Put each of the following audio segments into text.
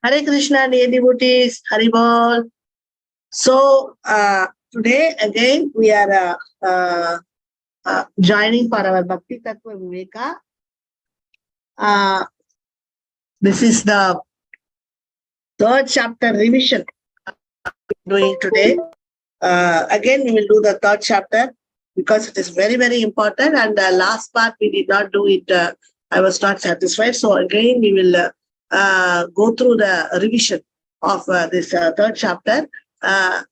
Hare Krishna, dear devotees, Hari Bol. So, today again we are joining for our Bhakti Tattva Viveka. This is the third chapter revision doing today. Again, we will do the third chapter because it is very, very important. And the last part we did not do it. I was not satisfied. So again, we will go through the revision of this third chapter.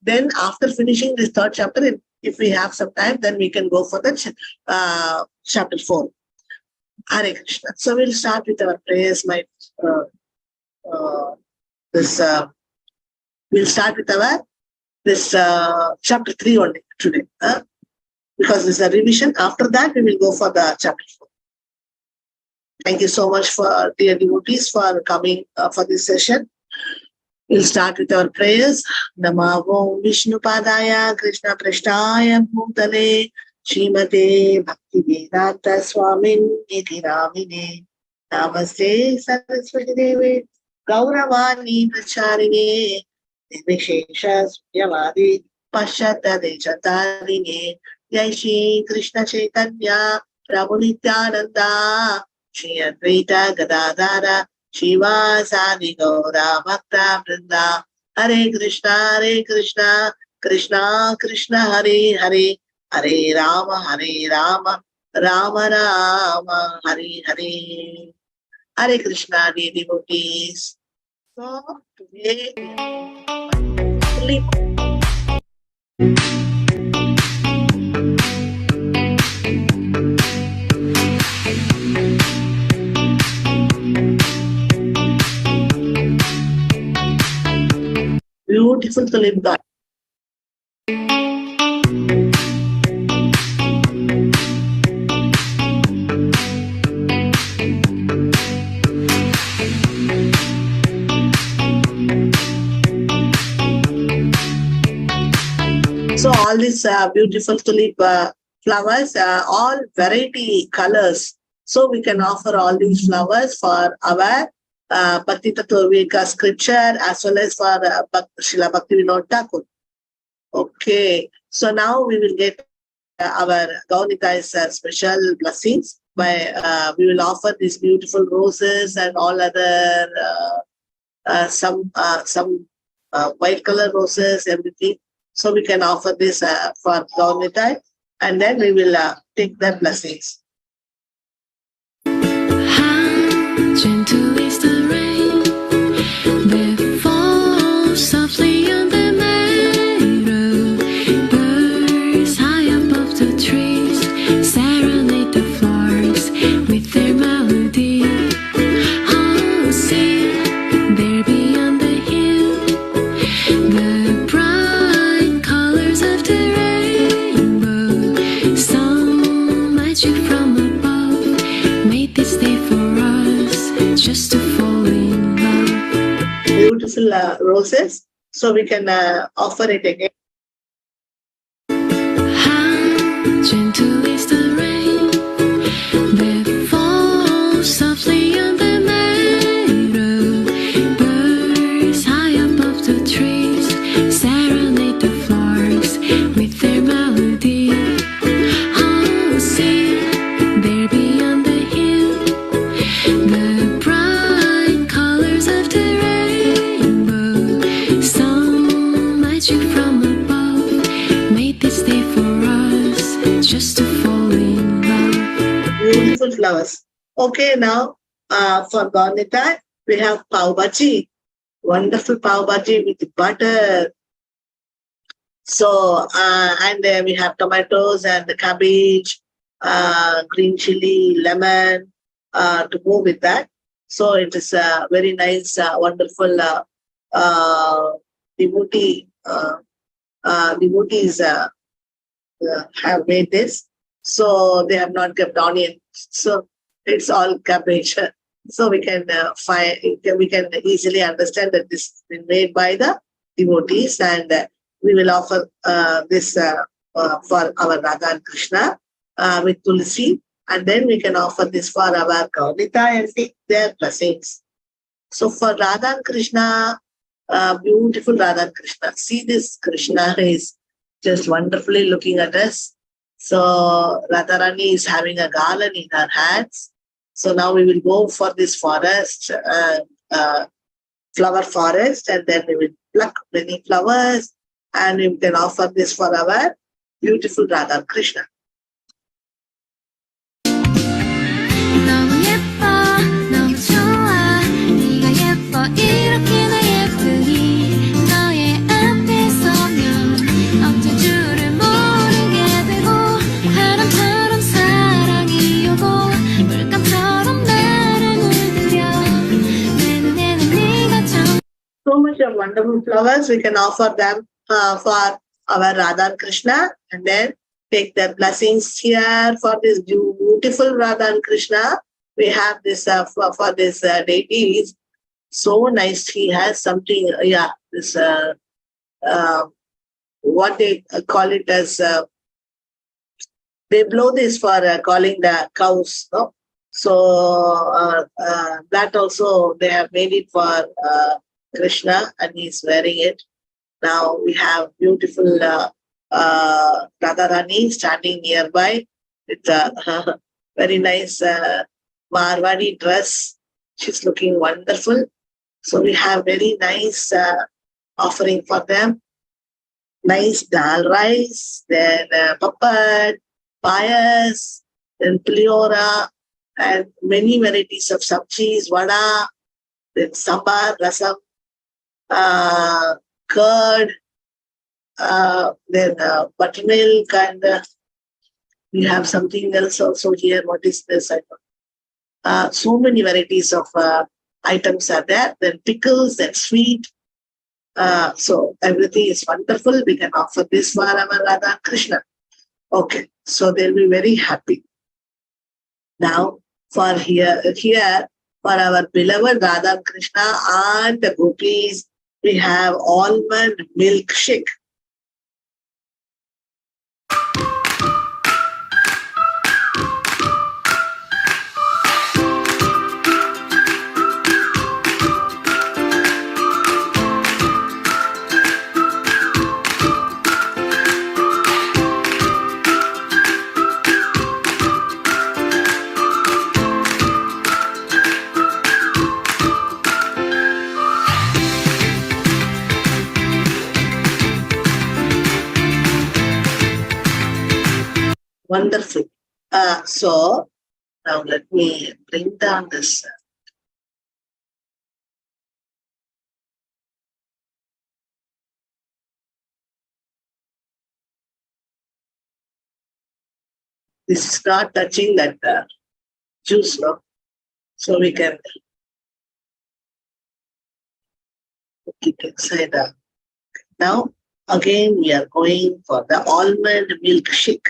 Then after finishing this third chapter, if we have some time, then we can go for the chapter 4. Hare Krishna. So we'll start with our prayers. We'll start with our chapter 3 only today, because this is a revision. After that, we will go for the chapter 4. Thank you so much for dear devotees for coming for this session. We'll start with our prayers. Namo Vishnu Padaya Krishna Prishtaya Bhutale Srimate Bhakti Vedanta Swamin Iti Namine Namaste Saraswati Deve Gauravani Pracharine Nivishesha Sunyavadi Pashyata Dechatarine Jai Shri Krishna Chaitanya Prabhu Nityananda Shri Advaita Gadadara Shivasadi Gaura Bhakta Vrinda Hare Krishna Krishna Krishna Hare Hare Hare Rama Rama Rama Hare Hare. Hare Krishna, dear devotees. So today we beautiful to live God. So all these beautiful tulip flowers, all variety colors. So we can offer all these flowers for our Bhakti Tattva Viveka scripture as well as for Srila Bhakti Vinod Thakur. Okay, so now we will get our Gaunita's special blessings by we will offer these beautiful roses and all other some white color roses, everything. So we can offer this for Gaunita, and then we will take the blessings. How gentle is the rain that falls softly on the meadow. Birds high above the trees serenade the flowers with their melody. Oh, see, there beyond the hill, the bright colors of the rainbow. Some magic from above made this day for us just to fall in love. Beautiful roses. So we can offer it again. How gentle is the rain that falls softly on the meadow. Birds high above the trees serenade the flowers with their melody. Oh, see, there beyond the hill, the bright colors of the rainbow. Some magic from above made this day for us just to fall in love. Beautiful flowers. Okay, now for Gaunita, we have pav bhaji. Wonderful pav bhaji with butter. So, and we have tomatoes and cabbage, green chili, lemon to go with that. So it is a very nice, wonderful devotee. Devotees have made this. So they have not kept onion. So it's all cabbage. So we can we can easily understand that this has been made by the devotees, and we will offer this for our Radha and Krishna with Tulsi, and then we can offer this for our Gaunita and take their blessings. So for Radha and Krishna, beautiful Radha and Krishna. See, this Krishna is just wonderfully looking at us. So Radharani is having a garland in her hands. So now we will go for this forest, flower forest, and then we will pluck many flowers, and we can offer this for our beautiful Radha and Krishna. 너무 예뻐 너무 좋아 네가 예뻐 이렇게나 예쁘니 너의 앞에 서면 어쩔 줄을 모르게 되고 바람처럼 사랑이 오고 물감처럼 나를 물들여 내 눈에는 네가 참 So much of wonderful flowers, we can offer them for our Radha and Krishna, and then take their blessings here for this beautiful Radha and Krishna. We have this for this deities. So nice. He has something, this what they call it as, they blow this for calling the cows, no? So that also they have made it for Krishna, and he's wearing it. Now we have beautiful Radharani standing nearby with a very nice Marwadi dress. She's looking wonderful. So we have very nice offering for them. Nice dal rice, then papad, payas, then puliora, and many varieties of sabjis, vada, then sambar, rasam, curd, then buttermilk, and we have something else also here. What is this? I don't. So many varieties of items are there. Then pickles, then sweet. So everything is wonderful. We can offer this for our Radha and Krishna. Okay, so they'll be very happy. Now for here for our beloved Radha and Krishna and the gopis, we have almond milkshake. Wonderful. So now let me bring down this. This is not touching that juice, no? So we can keep it inside. Now again we are going for the almond milkshake.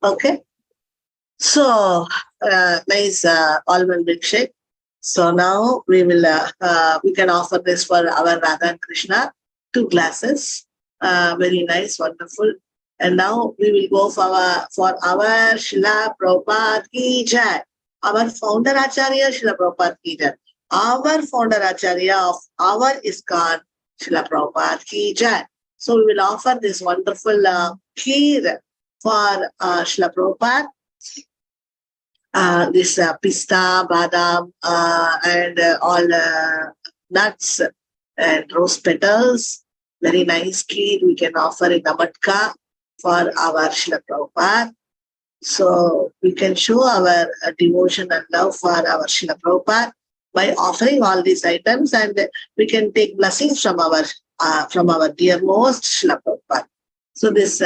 Okay. So nice almond milkshake. So now we will we can offer this for our Radha and Krishna, 2 glasses. Very nice, wonderful. And now we will go for our Srila Prabhupada ki jai. Our founder Acharya Srila Prabhupada ki jai. Our founder Acharya of our ISKCON Srila Prabhupada ki jai. So we will offer this wonderful kheer for Srila Prabhupada. This pista, badam, and all nuts and rose petals. Very nice kheer we can offer in a matka for our Srila Prabhupada. So we can show our devotion and love for our Srila Prabhupada by offering all these items, and we can take blessings from our dearmost Srila Prabhupada. So this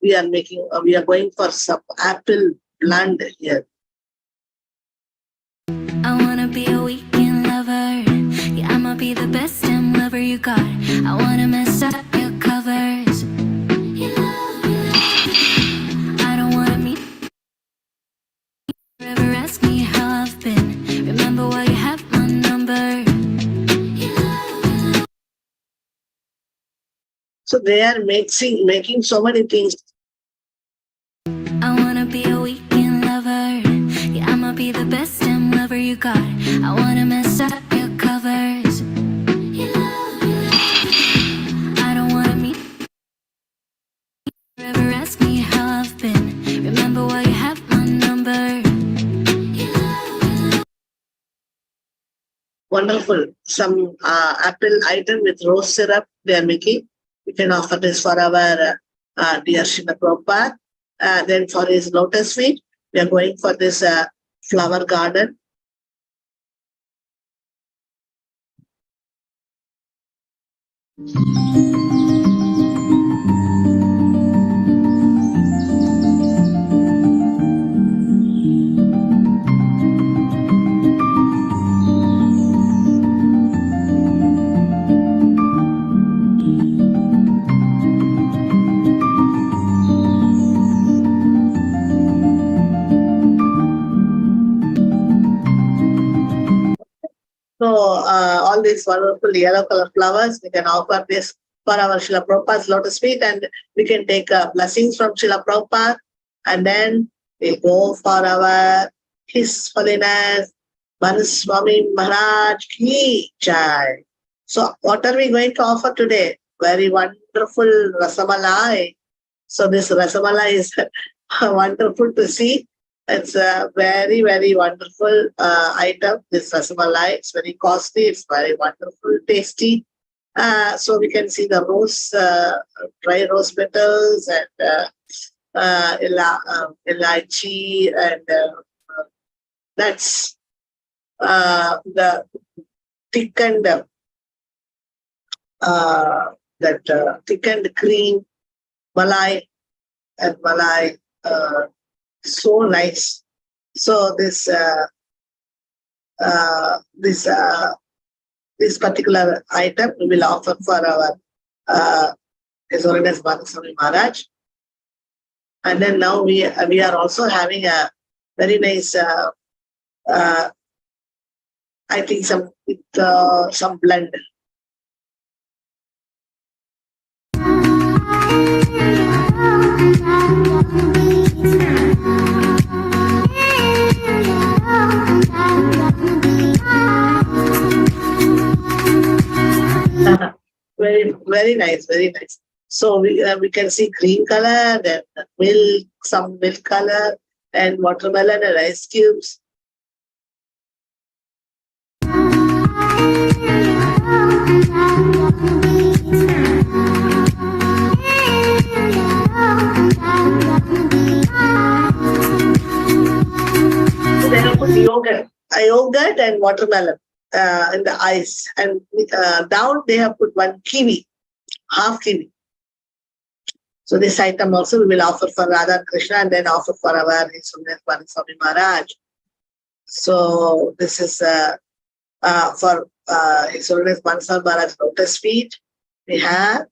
we are going for some apple planned here. I wanna be a weekend lover. Yeah, I'ma be the best damn lover you got. I wanna mess up your covers. I don't wanna meet. Never ask me how I've been. Remember why you have my number. So they are making so many things. I wanna be a weekend lover. Yeah, I'ma be the best damn lover you got. I wanna mess up your covers. I don't wanna meet. Never ask me how I've been. Remember why you have my number. Wonderful. Some apple item with rose syrup they are making. We can offer this for our dear Srila Prabhupada. Then for his lotus feet, we are going for this flower garden. So all these wonderful yellow color flowers, we can offer this for our Srila Prabhupada's lotus feet, and we can take blessings from Srila Prabhupada, and then we go for our His Holiness Manaswami Maharaj Ki Jai. So what are we going to offer today? Very wonderful Rasamalai. So this Rasamalai is wonderful to see. It's a very, very wonderful item, this rasamalai. It's very costly. It's very wonderful, tasty. So we can see the rose, dry rose petals and elaichi, and that's the thickened thickened cream, malai, and malai. So nice. So this particular item we will offer for our His Holiness Manaswami Maharaj. And then now we are also having a very nice I think some blend. Very, very nice, very nice. So we can see green color, then milk, some milk color, and watermelon and ice cubes. So they have put yogurt and watermelon in the ice, and down they have put one kiwi, half kiwi. So this item also we will offer for Radha and Krishna, and then offer for our His Holiness Manaswami Maharaj. So this is for His Holiness Manaswami Maharaj lotus feet. We have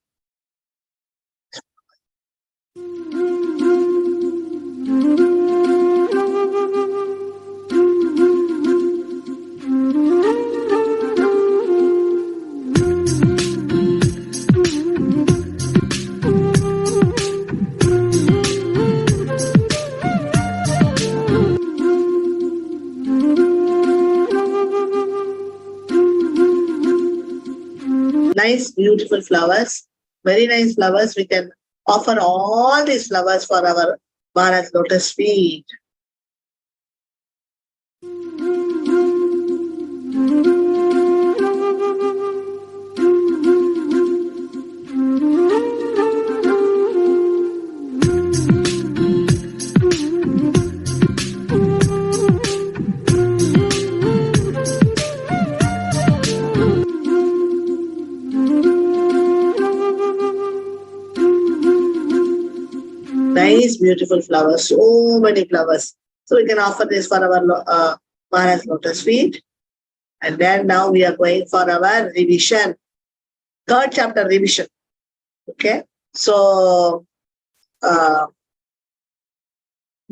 nice, beautiful flowers, very nice flowers. We can offer all these flowers for our Maharaj lotus feet. Nice, beautiful flowers, so many flowers. So we can offer this for our Maharaj lotus feet. And then now we are going for our revision. Third chapter revision. Okay. So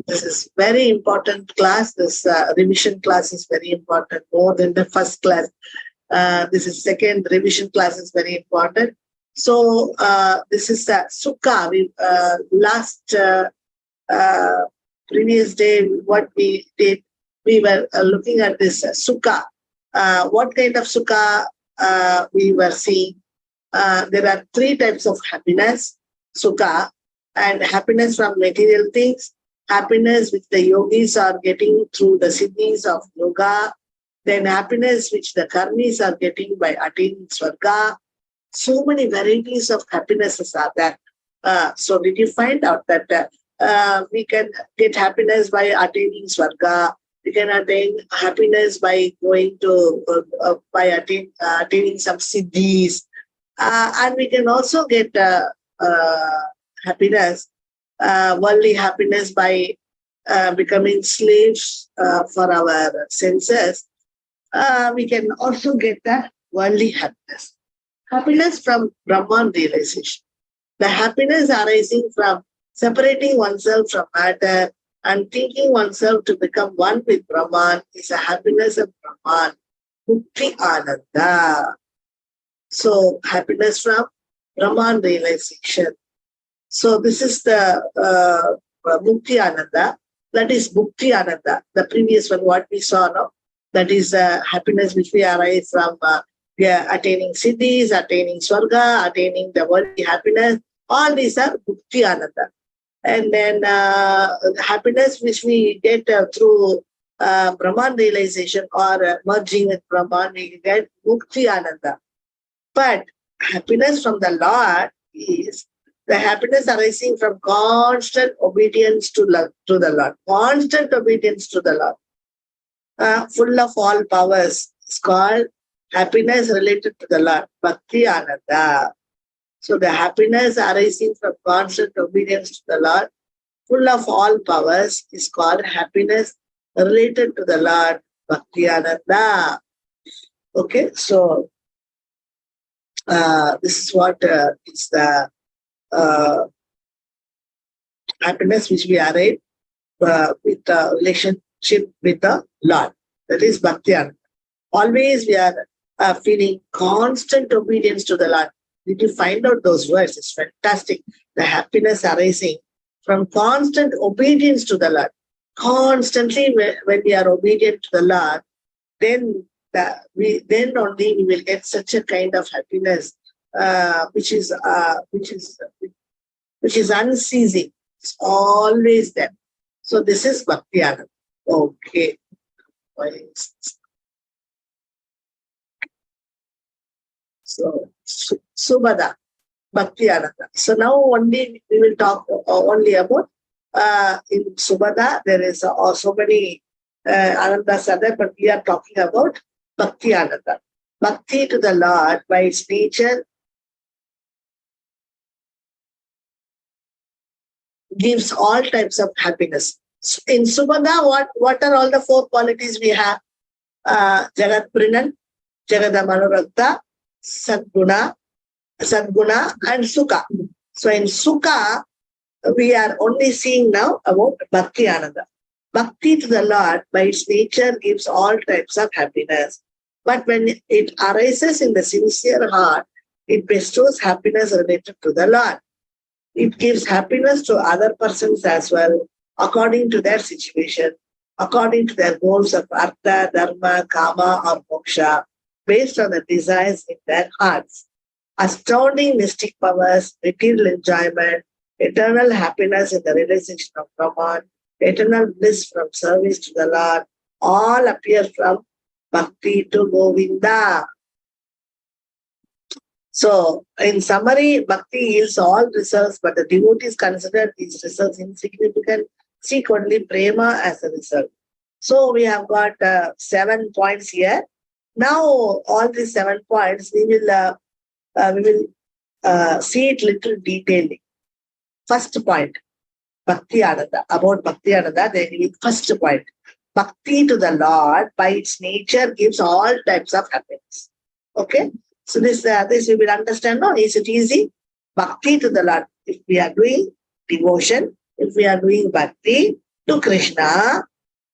this is very important class. This revision class is very important, more than the first class. This is second revision class is very important. So this is Sukha. We last previous day what we did, we were looking at this Sukha. What kind of Sukha we were seeing? There are three types of happiness, Sukha, and happiness from material things, happiness which the yogis are getting through the siddhis of yoga, then happiness which the karmis are getting by attaining Swarga. So many varieties of happinesses are there. So did you find out that we can get happiness by attaining Swarga? We can attain happiness by going to, by attaining some siddhis. And we can also get happiness, worldly happiness by becoming slaves for our senses. We can also get the worldly happiness. Happiness from Brahman realization. The happiness arising from separating oneself from matter and thinking oneself to become one with Brahman is a happiness of Brahman. Bhakti Ananda. So happiness from Brahman realization. So this is the Bhakti Ananda. That is Bhakti Ananda. The previous one, what we saw now, that is happiness which we arise from attaining siddhis, attaining Swarga, attaining the worldly happiness. All these are Bhakti Ananda. And then happiness which we get through Brahman realization or merging with Brahman, we get Bhakti Ananda. But happiness from the Lord is the happiness arising from constant obedience to the Lord. Constant obedience to the Lord. Full of all powers. It's called happiness related to the Lord. Bhakti Ananda. So the happiness arising from constant obedience to the Lord, full of all powers, is called happiness related to the Lord. Bhakti Ananda. Okay, so this is what is the happiness which we arrive with the relationship with the Lord. That is Bhakti Ananda. Always we are feeling constant obedience to the Lord. Did you find out those words? It's fantastic. The happiness arising from constant obedience to the Lord. Constantly, when we are obedient to the Lord, then only we will get such a kind of happiness which is unceasing. It's always there. So this is Bhakti Ananda. Okay. So Subhada, Bhakti Ananda. So now only we will talk only about in Subhada. There is so many Anandas are there, but we are talking about Bhakti Ananda. Bhakti to the Lord by its nature gives all types of happiness. In Subhada, what are all the four qualities we have? Jagat Prinan, Jagadamanuragta, Sadguna, and Sukha. So in Sukha, we are only seeing now about Bhakti Ananda. Bhakti to the Lord by its nature gives all types of happiness. But when it arises in the sincere heart, it bestows happiness related to the Lord. It gives happiness to other persons as well, according to their situation, according to their goals of Artha, Dharma, Kama, or Moksha, based on the desires in their hearts. Astounding mystic powers, material enjoyment, eternal happiness in the realization of Brahman, eternal bliss from service to the Lord, all appear from Bhakti to Govinda. So, in summary, Bhakti yields all results, but the devotees consider these results insignificant, seek only Prema as a result. So, we have got 7 points here. Now, all these 7 points, we will see it little detailing. First point, Bhakti Ananda. About Bhakti Ananda, they give first point. Bhakti to the Lord by its nature gives all types of happiness. Okay? So this you will understand now. Is it easy? Bhakti to the Lord. If we are doing devotion, if we are doing bhakti to Krishna,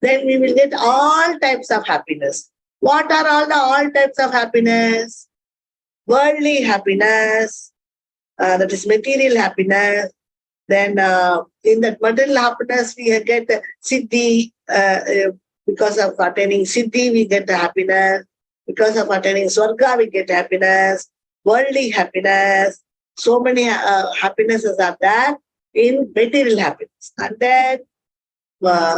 then we will get all types of happiness. What are all types of happiness? Worldly happiness, that is material happiness. Then in that material happiness, we get siddhi. Because of attaining siddhi, we get the happiness. Because of attaining swarga, we get happiness. Worldly happiness. So many happinesses are there in material happiness. And then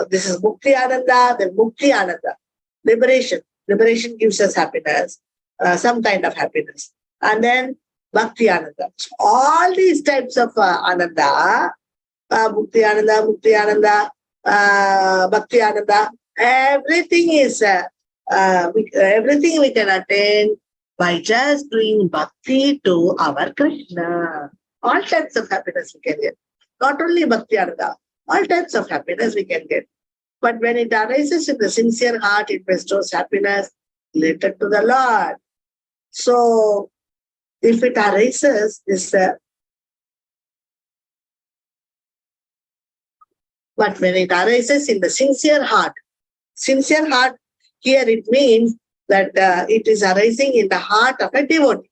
this is Mukti Ananda, then Mukti Ananda. Liberation. Liberation gives us happiness, some kind of happiness. And then Bhakti Ananda. So all these types of Ananda, Mukti Ananda, Mukti Ananda, Bhakti Ananda, everything is everything we can attain by just doing bhakti to our Krishna. All types of happiness we can get. Not only Bhakti Ananda, all types of happiness we can get. But when it arises in the sincere heart, it bestows happiness related to the Lord. So, if it arises, but when it arises in the sincere heart here it means that it is arising in the heart of a devotee.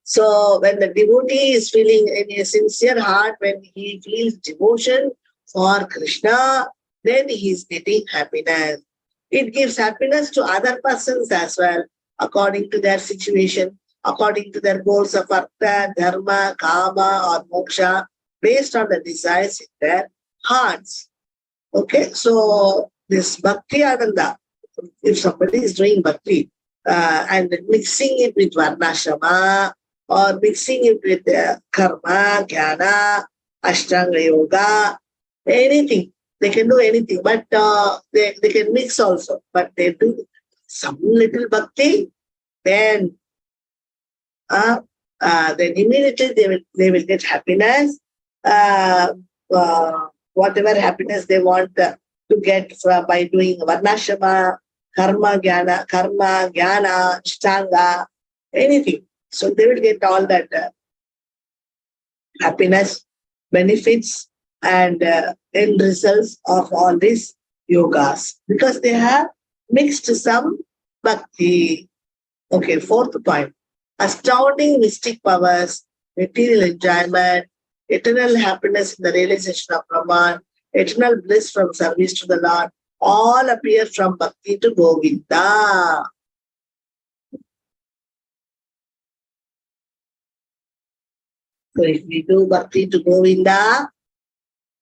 So, when the devotee is feeling in a sincere heart, when he feels devotion for Krishna, then he is getting happiness. It gives happiness to other persons as well, according to their situation, according to their goals of artha, dharma, kama, or moksha, based on the desires in their hearts. Okay, so this Bhakti Ananda, if somebody is doing bhakti and mixing it with varnashrama or mixing it with karma, jnana, ashtanga yoga, anything, they can do anything, but they can mix also. But they do some little bhakti, then immediately they will get happiness. Whatever happiness they want to get by doing varnashrama, karma, jnana, ashtanga, anything. So they will get all that happiness, benefits, and end results of all these yogas because they have mixed some bhakti. Okay, fourth point. Astounding mystic powers, material enjoyment, eternal happiness in the realization of Brahman, eternal bliss from service to the Lord, all appear from bhakti to Govinda. So if we do bhakti to Govinda,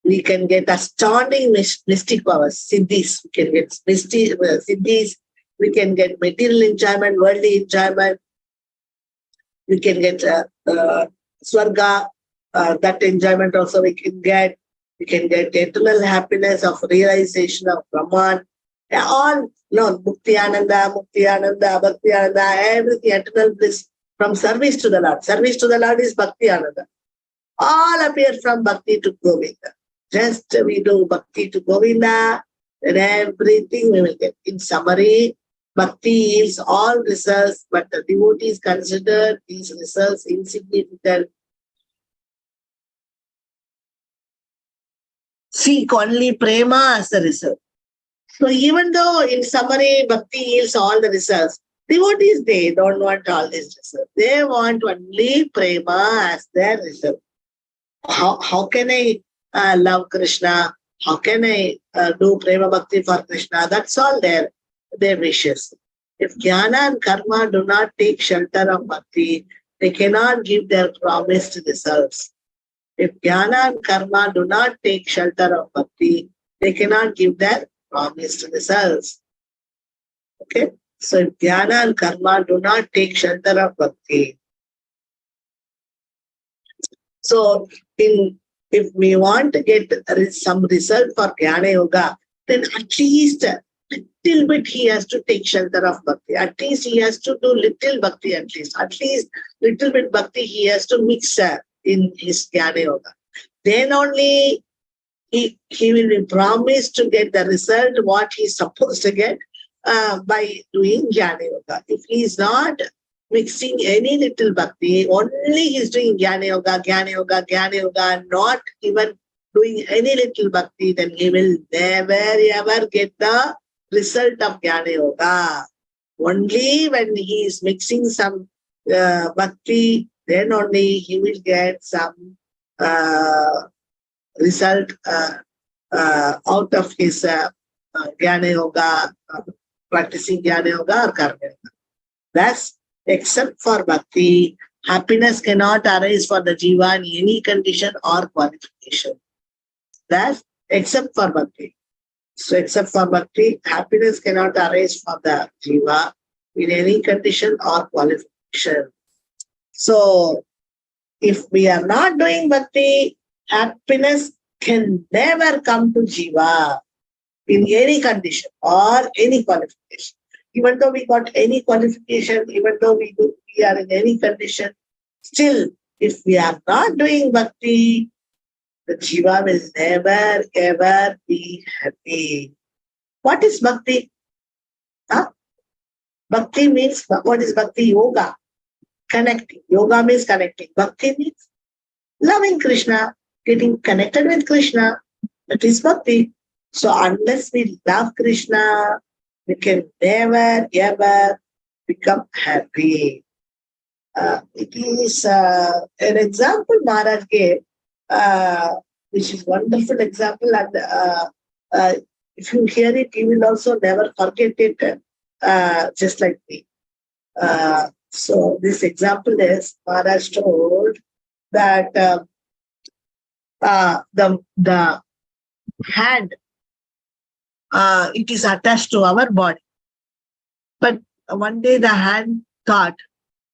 we can get astounding mystic powers, siddhis. We can get siddhis. We can get material enjoyment, worldly enjoyment. We can get swarga. That enjoyment also we can get. We can get eternal happiness of realization of Brahman. All, Mukti Ananda, Bhakti Ananda, everything, eternal bliss from service to the Lord. Service to the Lord is Bhakti Ananda. All appear from Bhakti to Govinda. Just we do Bhakti to Govinda, then everything we will get. In summary, Bhakti yields all results, but the devotees consider these results insignificant. Seek only prema as the result. So even though in summary, Bhakti yields all the results, devotees, they don't want all these results. They want only prema as their result. How can I love Krishna? How can I do prema bhakti for Krishna? That's all their wishes. If jnana and karma do not take shelter of bhakti, they cannot give their promised results. If jnana and karma do not take shelter of bhakti, they cannot give their promised results. Okay? So if jnana and karma do not take shelter of bhakti, so if we want to get some result for jnana yoga, then at least little bit he has to take shelter of bhakti. At least he has to do little bhakti At least little bit bhakti he has to mix in his jnana yoga. then only he will be promised to get the result what he is supposed to get by doing Jnana Yoga. If he is not mixing any little bhakti, only he is doing Jnana Yoga, Jnana Yoga, Jnana Yoga, not even doing any little bhakti, then he will never ever get the result of Jnana Yoga. Only when he is mixing some bhakti, then only he will get some result out of his Jnana Yoga, practicing Jnana Yoga or Karma Yoga. Thus, except for bhakti, happiness cannot arise for the jiva in any condition or qualification. Thus, except for bhakti. So, except for bhakti, happiness cannot arise for the jiva in any condition or qualification. So, if we are not doing bhakti, happiness can never come to jiva in any condition or any qualification. Even though we got any qualification, even though we are in any condition, still, if we are not doing bhakti, the jiva will never ever be happy. What is bhakti? Huh? Bhakti means, what is bhakti? Yoga. Connecting. Yoga means connecting. Bhakti means loving Krishna, getting connected with Krishna. That is bhakti. So unless we love Krishna, we can never ever become happy. It is an example Maharaj gave, which is wonderful example, and if you hear it, you will also never forget it, just like me. So this example is Maharaj told that the hand, it is attached to our body. But one day the hand thought,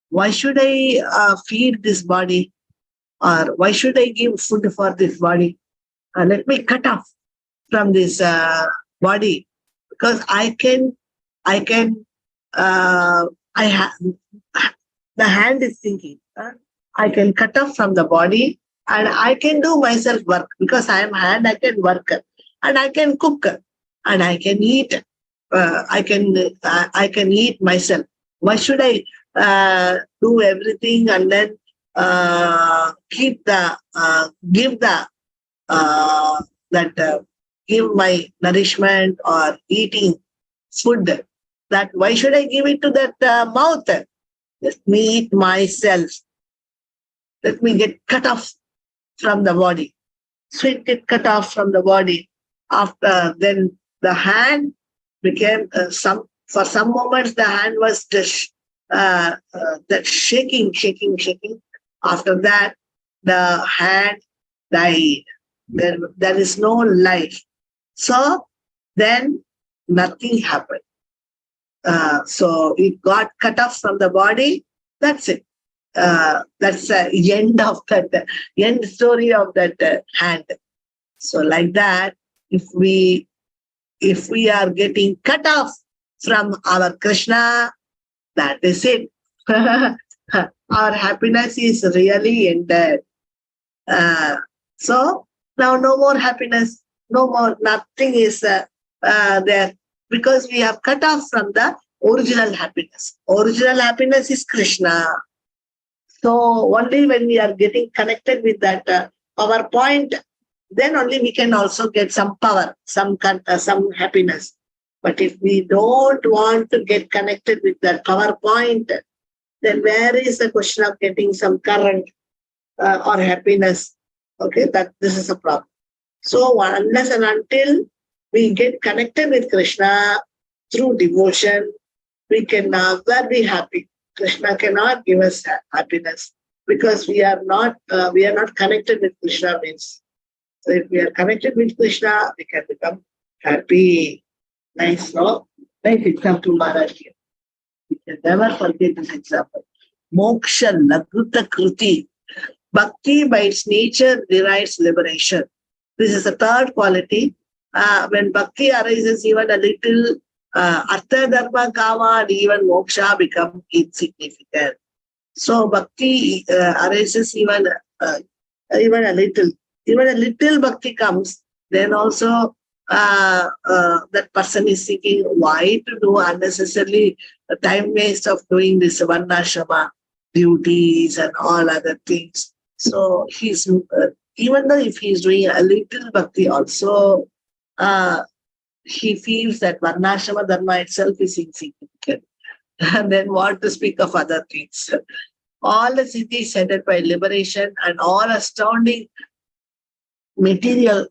why should I feed this body? Or why should I give food for this body? Let me cut off from this body, because the hand is thinking, I can cut off from the body and I can do myself work, because I am hand, I can work and I can cook and I can eat. I can eat myself. Why should I do everything and then give my nourishment or eating food? That why should I give it to that mouth? Let me eat myself. Let me get cut off from the body. Sweet get cut off from the body. After then, the hand became for some moments the hand was just that shaking. After that, the hand died. There is no life. So then nothing happened. So it got cut off from the body. That's it. That's the end of that, end story of that hand. So like that, if we are getting cut off from our Krishna, that is it. Our happiness is really ended. So now no more happiness, no more, nothing is there, because we have cut off from the original happiness. Original happiness is Krishna. So only when we are getting connected with that power point, then only we can also get some power, some happiness. But if we don't want to get connected with that power point, then where is the question of getting some current or happiness? Okay, that this is a problem. So unless and until we get connected with Krishna through devotion, we can never be happy. Krishna cannot give us happiness, because we are not connected with Krishna means. So if we are connected with Krishna, we can become happy. Nice, no? Nice example, Maharaj here. We can never forget this example. Moksha Lagruta Kruti. Bhakti by its nature derives liberation. This is the third quality. When bhakti arises, even a little artha, dharma, kama, and even moksha become insignificant. So bhakti arises even a little. even a little bhakti comes, then also that person is thinking, why to do unnecessarily the time waste of doing this varnashrama duties and all other things. So he's even though if he's doing a little bhakti also, he feels that varnashrama dharma itself is insignificant. And then what to speak of other things? All the cities headed by liberation and all astounding material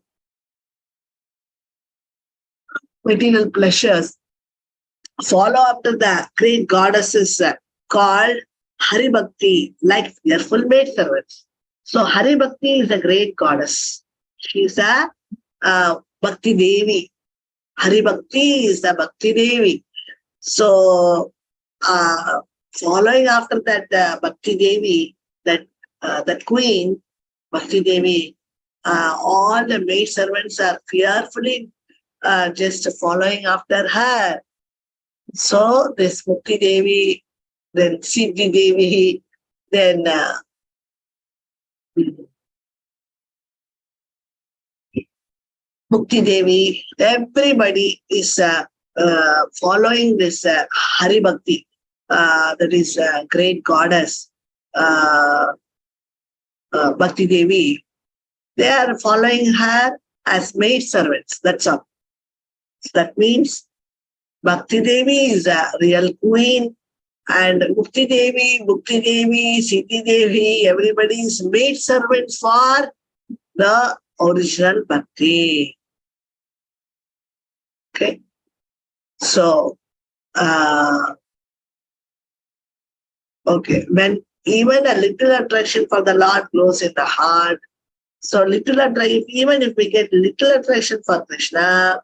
pleasures follow after the great goddesses called Hari Bhakti, like fearful maid servants. So Hari Bhakti is a great goddess. She is a Bhakti Devi. Hari Bhakti is the Bhakti Devi. So following after that Bhakti Devi, that queen, Bhakti Devi, all the maid servants are fearfully just following after her. So this Mukti Devi, then Siddhi Devi, then Mukti Devi, everybody is following this Hari Bhakti, that is great goddess, Bhakti Devi. They are following her as maid servants, that's all. So that means Bhakti Devi is a real queen, and Mukti Devi, Siddhi Devi, everybody is maid servants for the original Bhakti. Okay. So, when even a little attraction for the Lord grows in the heart, so little attraction, even if we get little attraction for Krishna,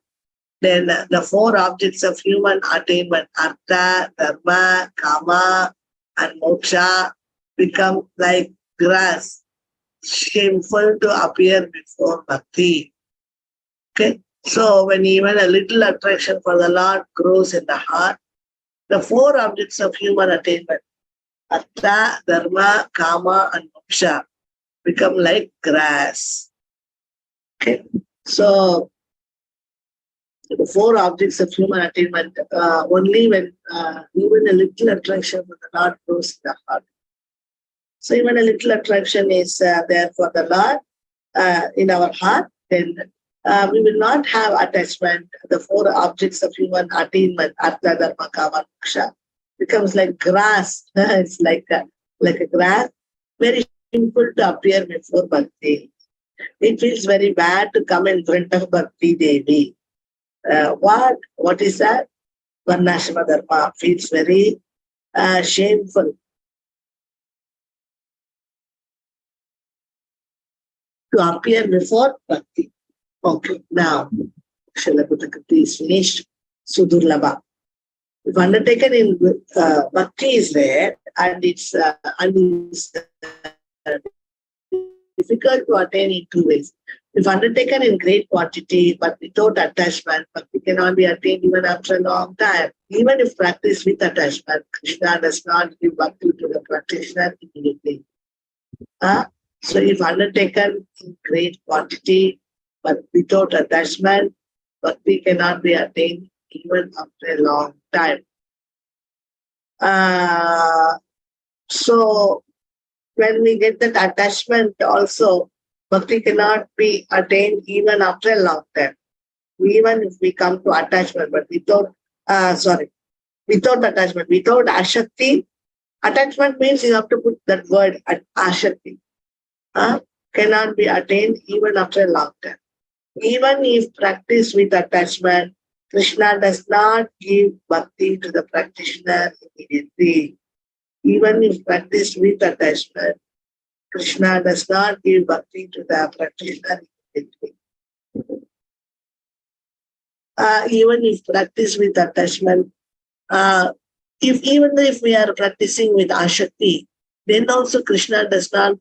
then the four objects of human attainment, artha, dharma, kama, and moksha, become like grass, shameful to appear before bhakti. Okay, so when even a little attraction for the Lord grows in the heart, the four objects of human attainment, artha, dharma, kama, and moksha, become like grass. Okay, so the four objects of human attainment, only when even a little attraction for the Lord grows in the heart. So even a little attraction is there for the Lord in our heart, then we will not have attachment. The four objects of human attainment, artha, dharma, kama, moksha, becomes like grass. It's like a grass, very simple to appear before Bhakti. It feels very bad to come in front of Bhakti Devi. What is that? Varnashrama Dharma feels very shameful to appear before Bhakti. Okay, now Shalabhutakati is finished. Sudurlabha. If undertaken in Bhakti is there, and it's difficult to attain in two ways. If undertaken in great quantity but without attachment, Bhakti cannot be attained even after a long time. Even if practiced with attachment, Krishna does not give Bhakti to the practitioner immediately. So if undertaken in great quantity but without attachment, Bhakti cannot be attained even after a long time. So when we get that attachment also, Bhakti cannot be attained even after a long time. Even if we come to attachment, but without attachment, without ashakti, attachment means you have to put that word ashakti. Cannot be attained even after a long time. Even if practiced with attachment, Krishna does not give Bhakti to the practitioner immediately. Even if practiced with attachment, Krishna does not give Bhakti to the practitioner immediately. Even if practiced with attachment, even if we are practicing with ashakti, then also Krishna does not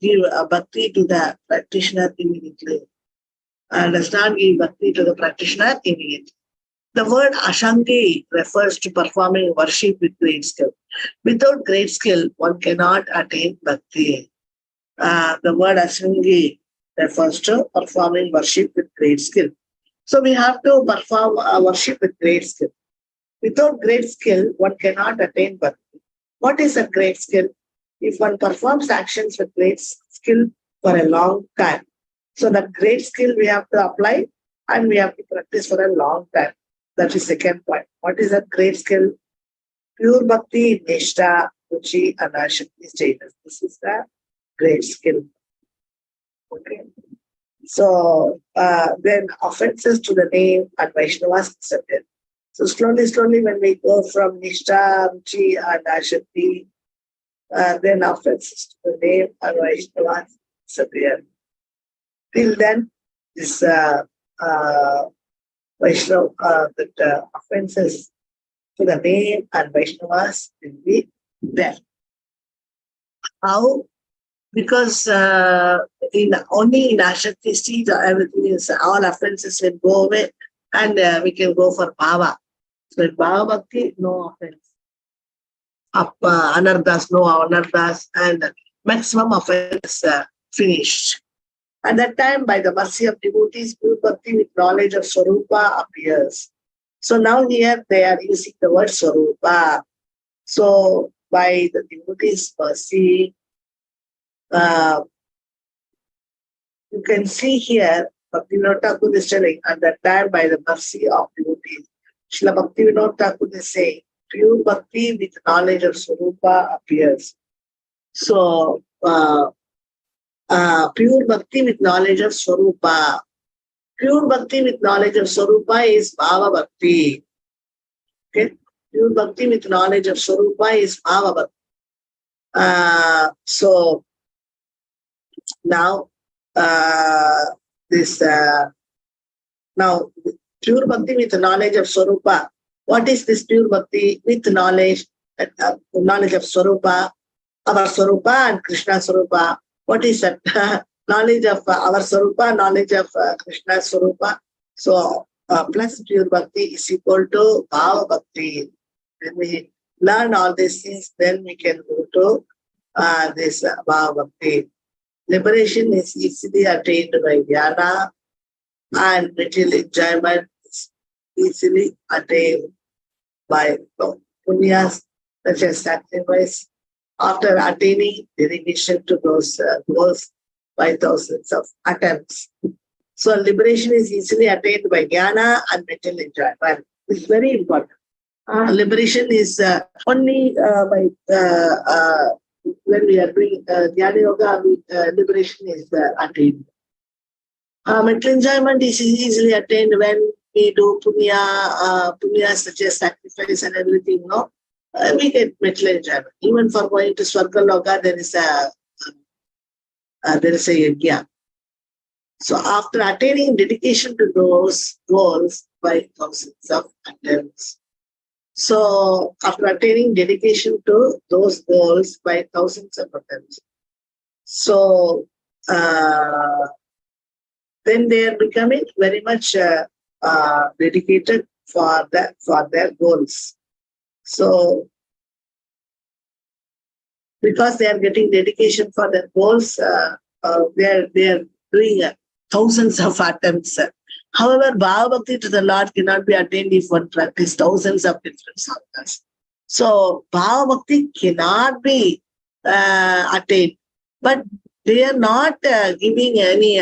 give Bhakti to the practitioner immediately. Does not give Bhakti to the practitioner immediately. The word ashangi refers to performing worship with great skill. Without great skill, one cannot attain Bhakti. The word ashangi refers to performing worship with great skill. So we have to perform worship with great skill. Without great skill, one cannot attain bhakti. What is a great skill? If one performs actions with great skill for a long time, so that great skill we have to apply and we have to practice for a long time. That is second point. What is a great skill? Pure bhakti, nishtha, ruchi, anashakti status. This is the great skill. Okay. So then offenses to the name and Vaishnavas disappear. So slowly, when we go from nishtha, ruchi, and anashakti, then offenses to the name and Vaishnavas disappear. Till then, this Vaishnava, that offenses to the name and Vaishnavas will be there. How? Because only in Ashakti stage, everything is, all offenses will go away and we can go for Bhava. So in Bhava Bhakti, no offense. Anardas, no anardas, and maximum offense finished. At that time, by the mercy of devotees, pure bhakti with knowledge of Swarupa appears. So now here they are using the word Swarupa. So by the devotees' mercy, you can see here, Bhaktivinoda Thakur is telling, at that time by the mercy of devotees, Srila Bhaktivinoda Thakur is saying, pure bhakti with knowledge of Swarupa appears. So, pure bhakti with knowledge of Swarupa. Pure bhakti with knowledge of Swarupa is Bhava Bhakti. Okay? Pure bhakti with knowledge of Swarupa is Bhava Bhakti. So, now, now, pure bhakti with knowledge of Swarupa. What is this pure bhakti with knowledge? Knowledge of Swarupa, our Swarupa and Krishna Swarupa. What is that? Knowledge of our Swarupa, knowledge of Krishna Swarupa. So, plus pure bhakti is equal to Bhava Bhakti. When we learn all these things, then we can go to this Bhava Bhakti. Liberation is easily attained by jnana, and material enjoyment is easily attained by punyas, such as sacrifice. After attaining dedication to those goals by thousands of attempts. So liberation is easily attained by jnana and material enjoyment. It's very important. Liberation is only by when we are doing jnana yoga, liberation is attained. Mental enjoyment is easily attained when we do punya such as sacrifice and everything, no? We get mental enjoyment. Even for going to Swarga Loka, there is a yajna. So after attaining dedication to those goals by thousands of attempts. So after attaining dedication to those goals by thousands of attempts. So then they are becoming very much dedicated for their goals. So because they are getting dedication for their goals, they are doing thousands of attempts. However, Bhava Bhakti to the Lord cannot be attained if one practices thousands of different sadhanas. So Bhava Bhakti cannot be attained, but they are not giving any,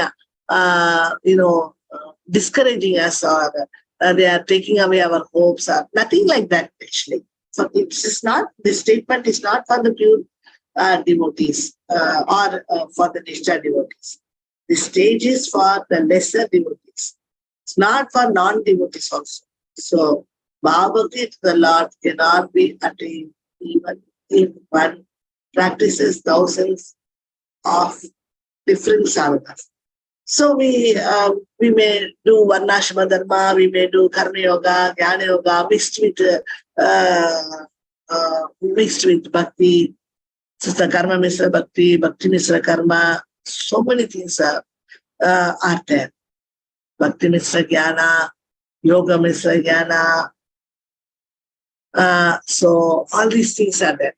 discouraging us, or they are taking away our hopes, or nothing like that actually. So this statement is not for the pure devotees or for the Nishtha devotees. This stage is for the lesser devotees. It's not for non-devotees also. So Bhava Bhakti to the Lord cannot be attained even if one practices thousands of different sadhanas. So we may do Varnashrama Dharma, we may do Karma Yoga, Jnana Yoga, mixed with Bhakti. So the Karma Misra Bhakti, Bhakti Misra Karma, so many things are there. Bhakti Misra Jnana, Yoga Misra Jnana. So all these things are there.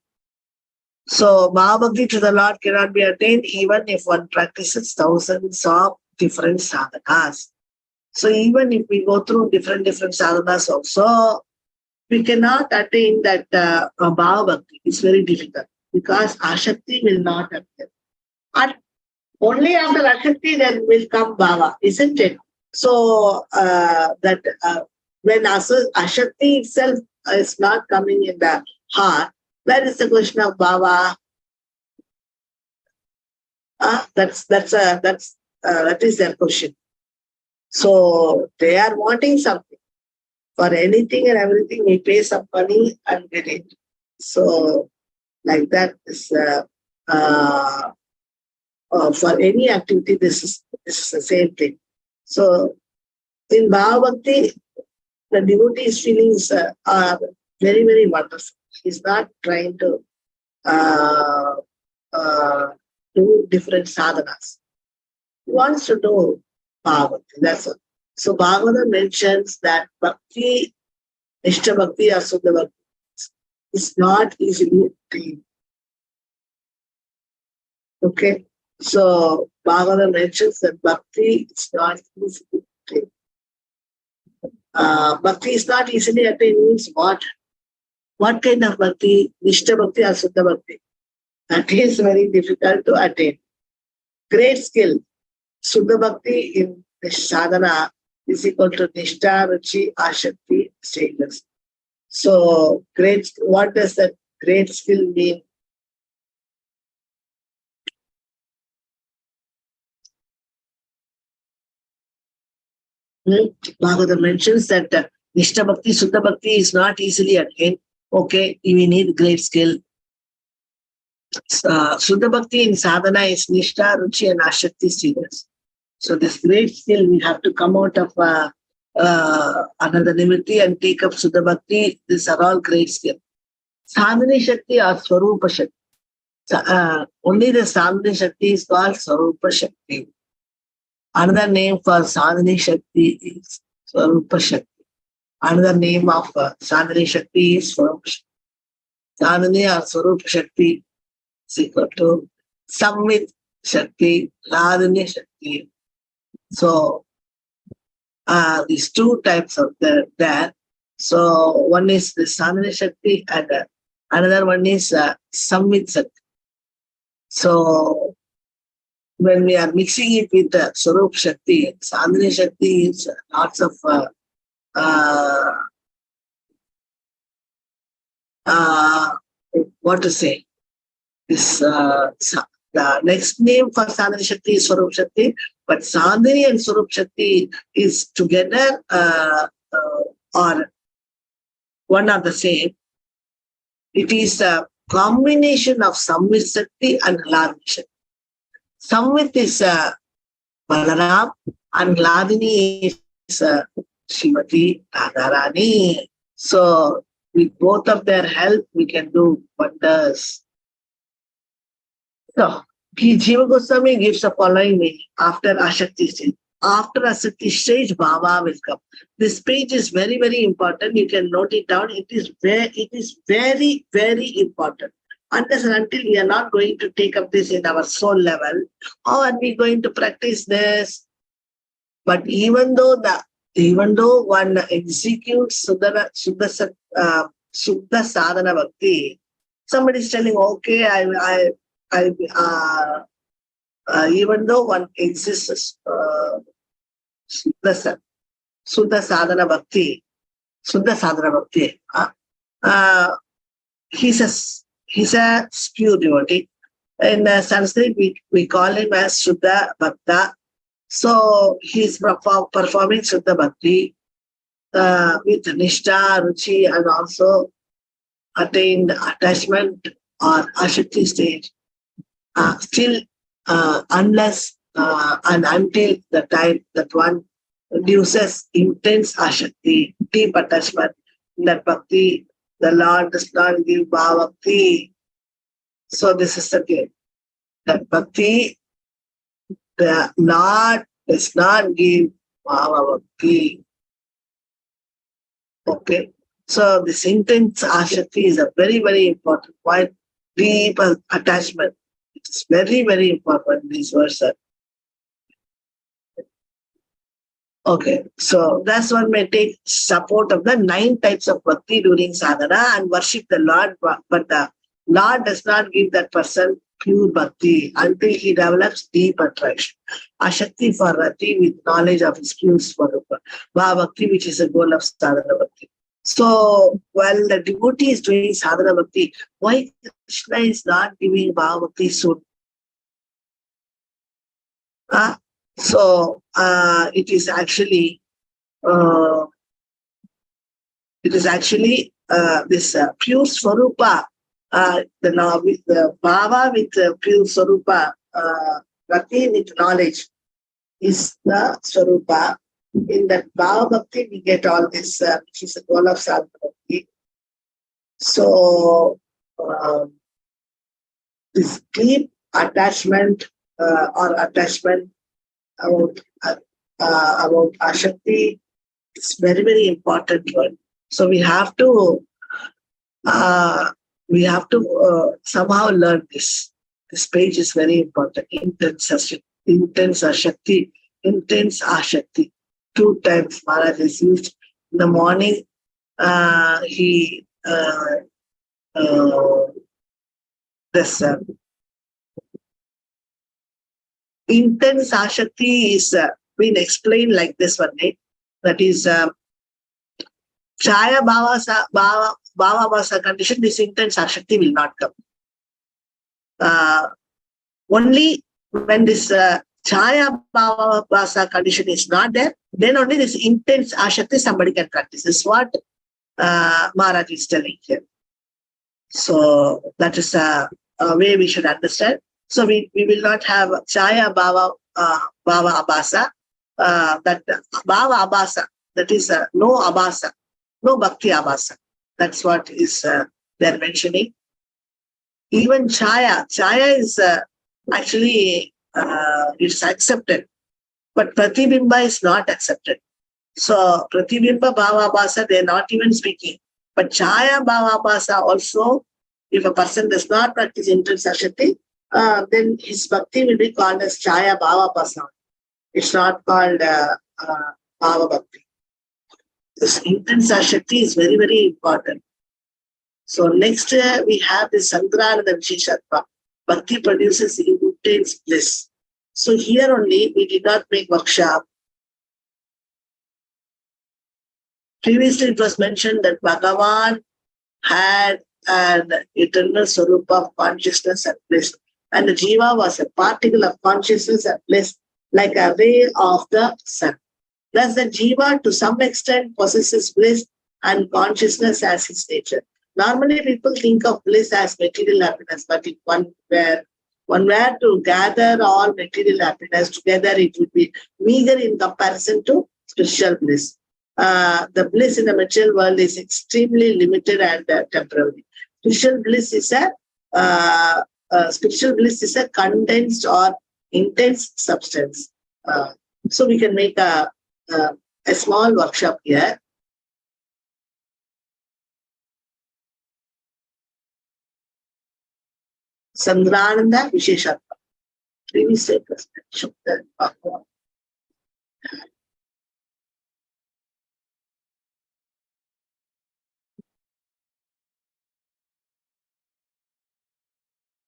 So Bhakti to the Lord cannot be attained even if one practices thousands of different sadhanas. So even if we go through different sadhanas also, we cannot attain that Bhakti. It's very difficult because Ashakti will not appear. And only after Ashakti then will come Bhava, isn't it? So when Ashakti itself is not coming in the heart, where is the question of Bhava? That is their question. So they are wanting something. For anything and everything, we pay some money and get it. So like that is for any activity, this is the same thing. So in Bhakti, the devotee's feelings are very, very wonderful. He's not trying to do different sadhanas. He wants to do Bhakti. That's all. So Bhagavata mentions that Bhakti, Ishta Bhakti or Suddha Bhakti is not easily attained. Okay. So Bhagavata mentions that Bhakti is not easily attained. Bhakti is not easily attained means what? What kind of Bhakti? Ishta Bhakti or Suddha Bhakti? That is very difficult to attain. Great skill. Suddha Bhakti in the sadhana is equal to Nishtha, Ruchi, Ashakti status. So, what does that great skill mean? Bhagavatam mentions that Nishtha Bhakti, Suddha Bhakti is not easily attained. Okay, we need great skill. Suddha Bhakti in sadhana is Nishtha, Ruchi and Ashakti status. So this great skill, we have to come out of another nimitti and take up Suddha Bhakti. These are all great skill. Sadhani Shakti or Swarupa Shakti. Only the Sadhani Shakti is called Swarupa Shakti. Another name for Sadhani Shakti is Swarupa Shakti. Another name of Sadhani Shakti is Swarupa Shakti. Sadhani or Swarupa Shakti is equal to Samvit Shakti, Sadhani Shakti. So these two types of there. So one is the Sadhana Shakti and another one is Samvit Shakti. So when we are mixing it with the Swarup Shakti, Sadhana Shakti is lots of what to say? This the next name for Sadhana Shakti is Swarup Shakti, but Sadhani and Swarup Shakti is together or one are the same. It is a combination of Samvit Shakti and Hladini Shakti. Samvit is Balaram and Hladini is Shrimati Radharani. So with both of their help, we can do wonders. So, Jiva Goswami gives the following meaning after Ashakti stage. After Ashakti stage, Bhava will come. This page is very, very important. You can note it down. It is very, very important. Unless and until we are not going to take up this in our soul level, how are we going to practice this? But even though one executes Suddha Sadhana Bhakti, somebody is telling, okay, even though one exists Suddha Sadhana Bhakti, he's a pure devotee. In Sanskrit, we call him as Shuddha Bhakta. So he's performing Shuddha Bhakti with Nishtha, Ruchi, and also attained attachment or Ashakti stage. Still, unless and until the time that one produces intense Ashakti, deep attachment, that Bhakti, the Lord does not give Bhakti. So this is the case. That Bhakti, the Lord does not give Bhakti. Okay. So this intense Ashakti is a very, very important point. deep attachment. It's very, very important, these words are. Okay, so that's one may take support of the 9 types of bhakti during sadhana and worship the Lord, but the Lord does not give that person pure bhakti until he develops deep attraction. Ashakti for rati with knowledge of his pure swarupa. Bhava bhakti, which is the goal of sadhana bhakti. So while the devotee is doing sadhana bhakti, why Krishna is not giving bhava bhakti soon? So it is actually this pure swarupa, the bhava with pure swarupa, rati with knowledge is the swarupa. In that bhava bhakti, we get all this, which is the goal of sadhana bhakti. So this deep attachment or attachment about Ashakti is very, very important one. So we have to somehow learn this. This page is very important. Intense Ashakti, intense Ashakti. 2 times Maharaj is used. In the morning, this intense Ashakti is been explained like this one day. That is Chaya Bhava Bhasa condition, this intense Ashakti will not come. Only when this Chaya Bhava Bhasa condition is not there, then only this intense Ashakti somebody can practice. This is what Maharaj is telling here. So that is a way we should understand. So we will not have Chaya Bhava Abhasa, that Bhava Abhasa, that is no Abhasa, no Bhakti Abhasa. That's what is they're mentioning. Even Chaya is actually it's accepted, but Pratibimba is not accepted. So Pratibimba Bhava Abhasa, they're not even speaking. But Chaya Bhava Abhasa also, if a person does not practice intense Ashakti, then his bhakti will be called as Chaya Bhava Abhasa. It's not called Bhava Bhakti. This intense Ashakti is very, very important. So next we have this Sandrananda Visheshatva. Bhakti produces intense bliss. So here only we did not make workshop. Previously it was mentioned that Bhagavan had an eternal swarupa of consciousness and bliss. And the jiva was a particle of consciousness and bliss, like a ray of the sun. Thus the jiva to some extent possesses bliss and consciousness as its nature. Normally people think of bliss as material happiness, but if one were to gather all material happiness together, it would be meager in comparison to spiritual bliss. The bliss in the material world is extremely limited and temporary. Spiritual bliss is a condensed or intense substance. So we can make a small workshop here. Sandrananda Visheshatva. Previously it was mentioned.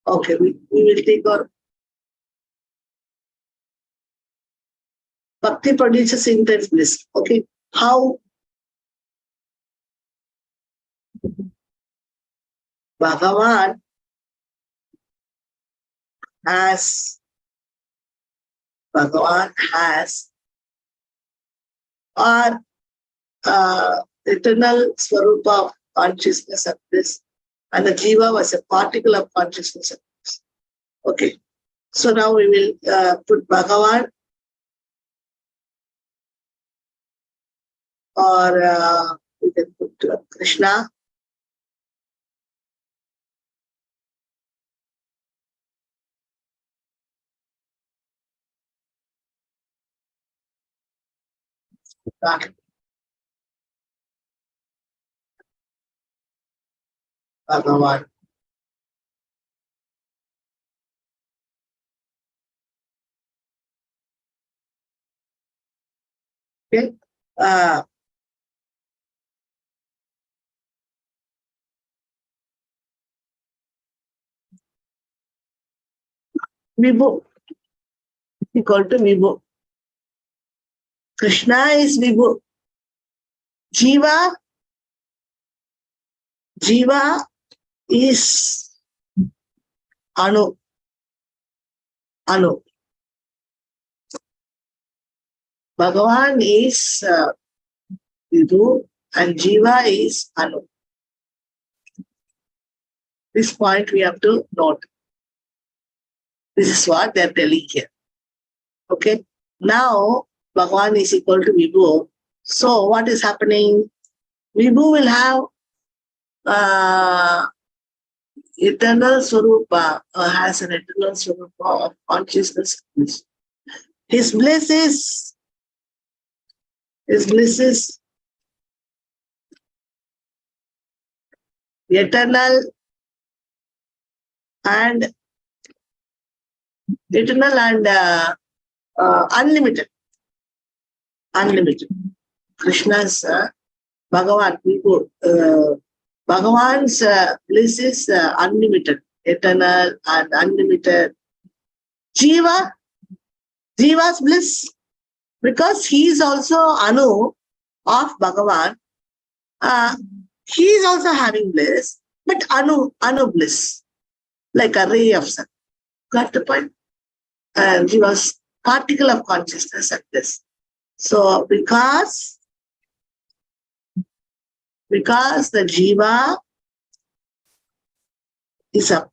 Okay, we will take our Bhakti produces intense bliss. Okay, how Bhagavan has our eternal swarupa of consciousness of bliss, and the jiva was a particle of consciousness of bliss. Okay, so now we will put Bhagavan or we can put Krishna. Bhagavan. Okay. Vibhu equal to Vibhu. Krishna is Vibhu. Jiva is Anu. Bhagavan is Vibhu and Jiva is Anu. This point we have to note. This is what they are telling here. Okay. Now, Bhagavan is equal to Vibhu. So, what is happening? Vibhu will have eternal Swarupa, has an eternal Swarupa of consciousness. His bliss is eternal and unlimited. Krishna's Bhagavan, Bhagavan's bliss is unlimited, eternal and unlimited. Jiva's bliss, because he is also Anu of Bhagavan, he is also having bliss, but Anu bliss, like a ray of sun. Got the point? And he was particle of consciousness at this. So because the Jiva is a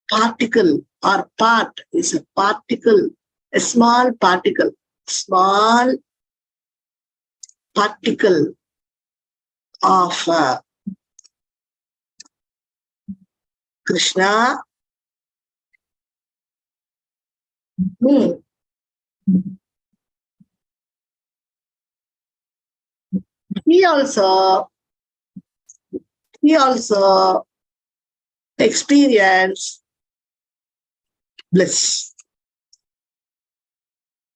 particle or part, is a particle, a small particle of Krishna. He also experienced bliss.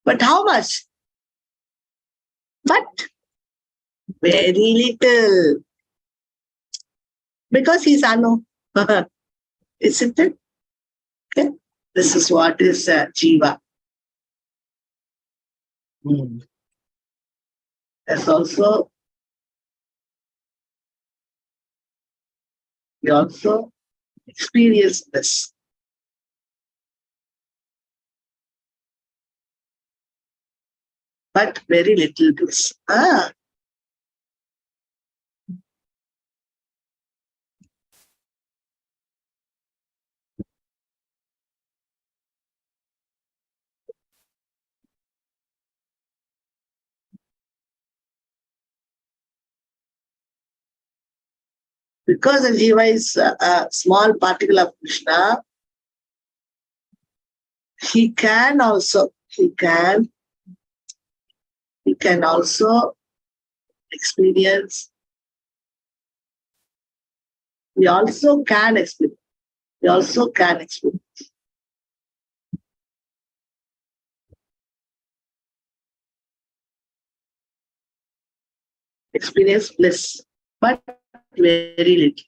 But how much? But very little. Because he's Anu. Isn't it? Okay. This is what is Jiva. There's also, we also experience this. But very little bliss. Because the Jiva is a small particle of Krishna, he can also experience. We also can experience. Experience bliss, but very little.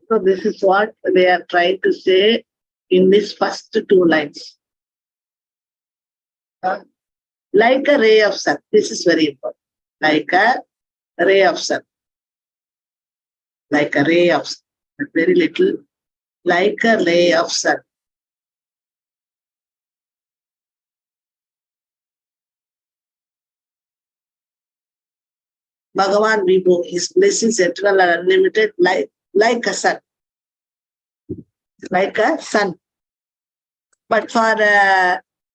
So this is what they are trying to say in these first two lines. Like a ray of sun. This is very important. Like a ray of sun. Like a ray of sun. But very little. Like a ray of sun. Bhagavan Vibhu, his bliss is eternal and unlimited, like a sun. Like a sun. But for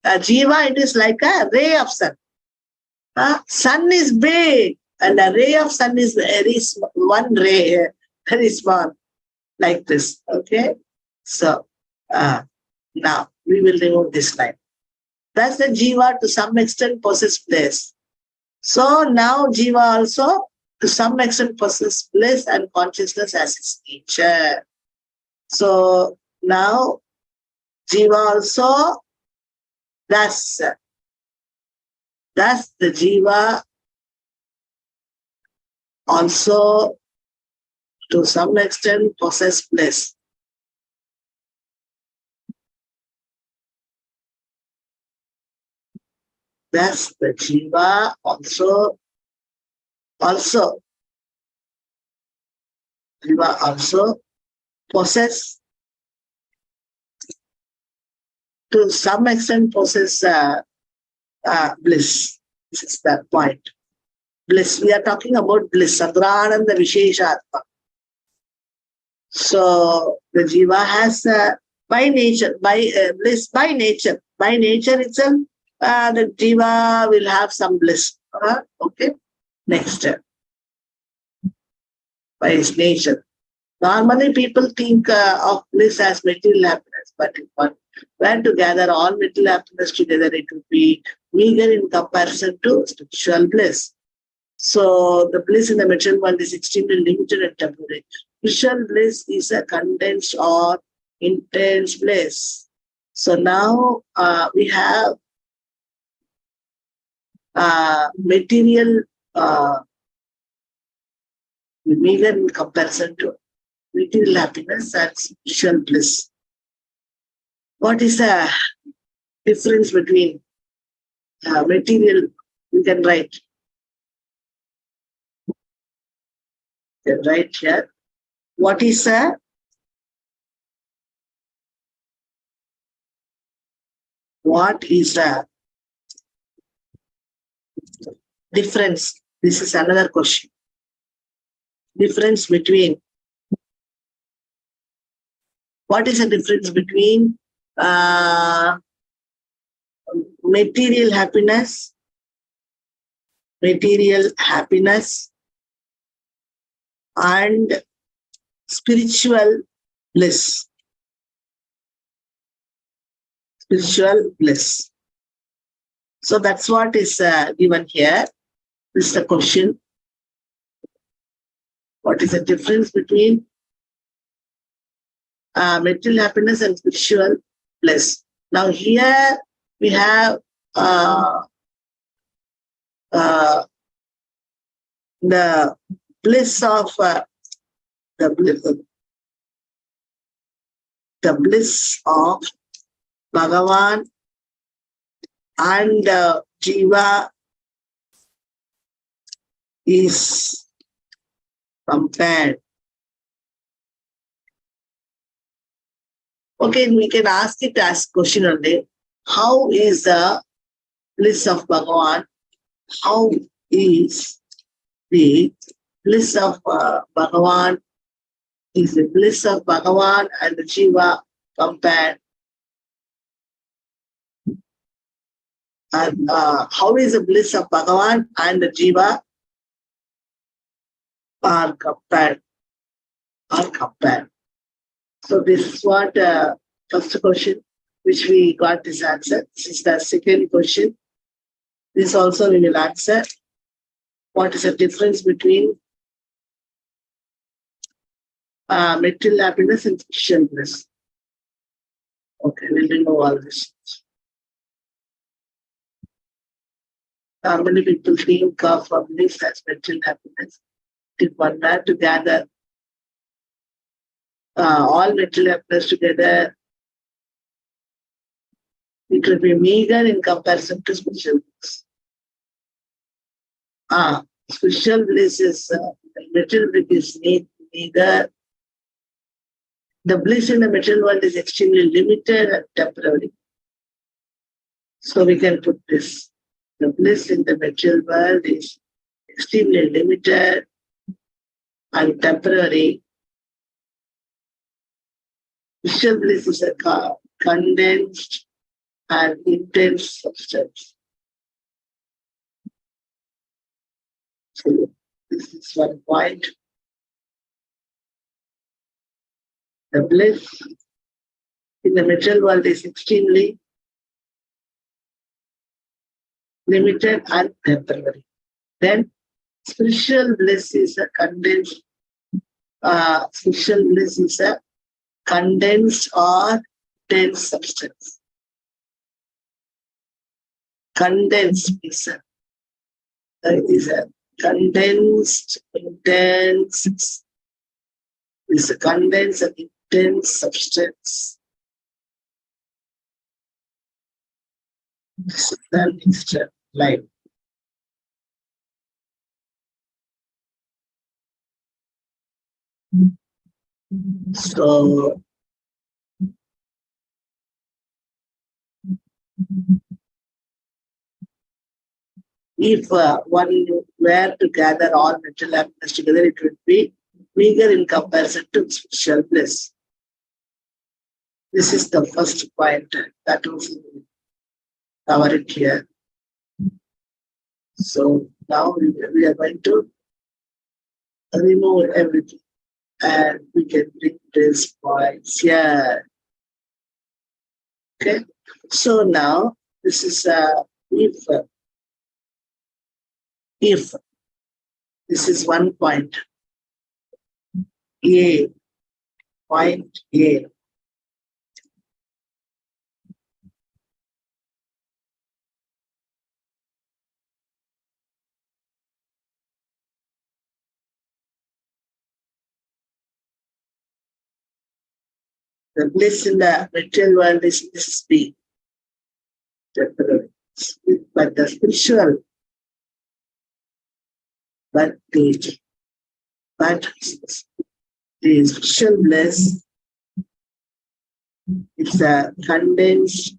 Jiva, it is like a ray of sun. Sun is big, and a ray of sun is very small. One ray, very small, like this. Okay? So, now we will remove this line. Thus, the Jiva to some extent possesses bliss. So now Jiva also to some extent possess bliss and consciousness as its nature. So now Jiva also, thus the Jiva also to some extent possess bliss. Thus the Jiva also possess to some extent possess bliss. This is the point. Bliss. We are talking about bliss. Sadrananda Visheshatma. So the Jiva has by nature, bliss by nature. By nature itself, the Jiva will have some bliss. Okay. Next. By its nature. Normally people think of bliss as material happiness, but if one were to gather all material happiness together, it would be meager in comparison to spiritual bliss. So the bliss in the material world is extremely limited and temporary. Spiritual bliss is a condensed or intense bliss. So now we have material meager in comparison to material happiness and spiritual bliss. What is the difference between material? You can write. You can write here. What is the difference? This is another question. Difference between what is the difference between material happiness and spiritual bliss? Spiritual bliss. So that's what is given here. This is the question. What is the difference between material happiness and spiritual bliss? Now here we have the bliss of the bliss of Bhagavan and Jiva is compared. Okay, we can ask it as question only. How is the bliss of Bhagavan? How is the bliss of Bhagavan? Is the bliss of Bhagavan and the Jiva compared? And how is the bliss of Bhagavan and the Jiva are compared? So this is what first question which we got this answer. This is the second question. This also we will answer. What is the difference between material happiness and spiritual bliss? Okay, we'll remove all this. Many people think of bliss as material happiness. If one were to gather all material happiness together, it will be meager in comparison to spiritual bliss. Spiritual bliss is material bliss is neither. The bliss in the material world is extremely limited and temporary. So we can put this. The bliss in the material world is extremely limited and temporary. Spiritual bliss is a condensed and intense substance. So this is one point. The bliss in the material world is extremely limited and temporary. Then Spiritual bliss is a condensed. Spiritual bliss is a condensed or dense substance. Condensed is a condensed, intense. Is a condensed and intense substance. This is the next line. So, if one were to gather all mental happiness together, it would be meager in comparison to spiritual bliss. This is the first point that was covered here. So now we are going to remove everything and we can bring this points here. Okay. So now this is if this is one point A, point A. The bliss in the material world is this B. But the spiritual, but the spiritual bliss is a condensed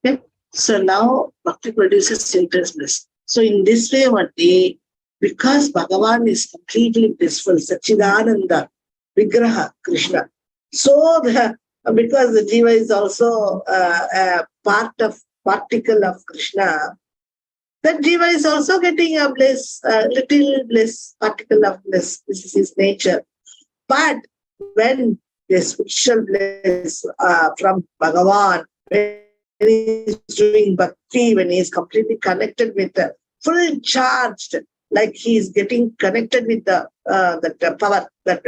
okay. So now Bhakti produces intense bliss. So in this way, what they, because Bhagavan is completely blissful, Sachidananda, Vigraha, Krishna. So because the Jiva is also a particle of Krishna, that Jiva is also getting a bliss, a little bliss, particle of bliss. This is his nature. But when the spiritual bliss from Bhagavan, when he is doing bhakti, when he is completely connected with the full charged, like he is getting connected with the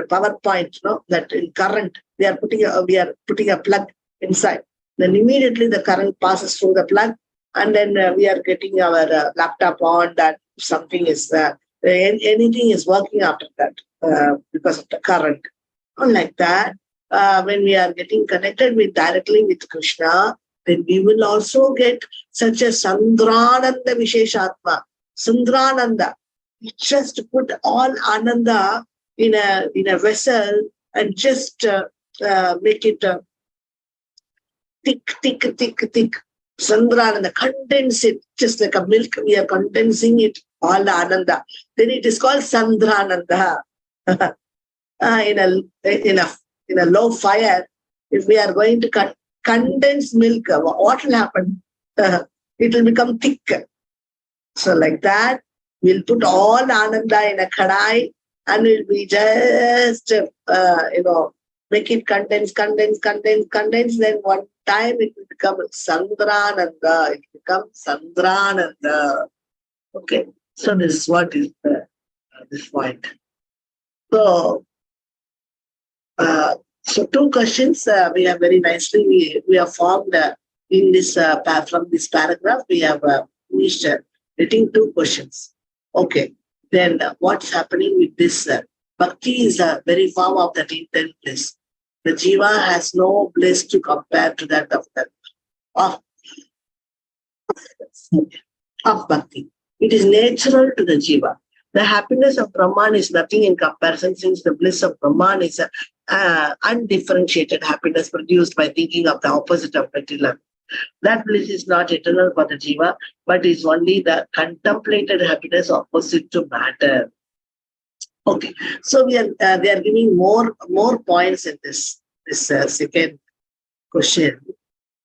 power point, that in current we are putting a plug inside. Then immediately the current passes through the plug, and then we are getting our laptop on. That something is anything is working after that because of the current. Unlike that, when we are getting connected directly with Krishna, then we will also get such a Sandrananda Visheshatma. Sandrananda. Just put all Ananda in a vessel and just make it thick. Sandrananda, condense it, just like a milk, we are condensing it, all the Ananda. Then it is called Sandrananda. In a low fire, if we are going to condense milk, what will happen? It will become thick. So like that, we'll put all Ananda in a kadai and we'll be just, make it condense. Then one time it will become Sandrananda. It becomes Sandrananda. Okay. So this is what is this point. So, two questions we have very nicely, we have formed in this, from this paragraph, we have finished writing two questions. Okay, then what's happening with this? Bhakti is a very form of that intent bliss. The Jiva has no bliss to compare to that of Bhakti. It is natural to the Jiva. The happiness of Brahman is nothing in comparison, since the bliss of Brahman is undifferentiated happiness produced by thinking of the opposite of material. That bliss is not eternal for the Jiva, but is only the contemplated happiness opposite to matter. Okay, so they are giving more points in this second question.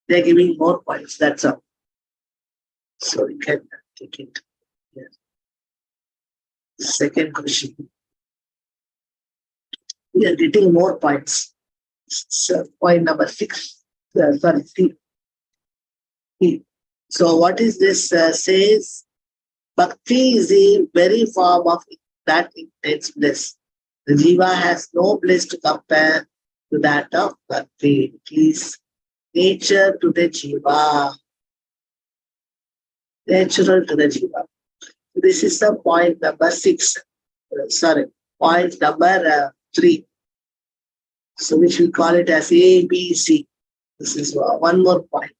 They are giving more points. That's all. So we can take it. Yes. Second question. We are getting more points. So point number 6. Sorry, C. So what is this says? Bhakti is the very form of that intense bliss. The jiva has no bliss to compare to that of Bhakti. It is nature to the jiva. Natural to the jiva. This is the point number 6. Point number 3. So which we call it as A, B, C. This is one more point.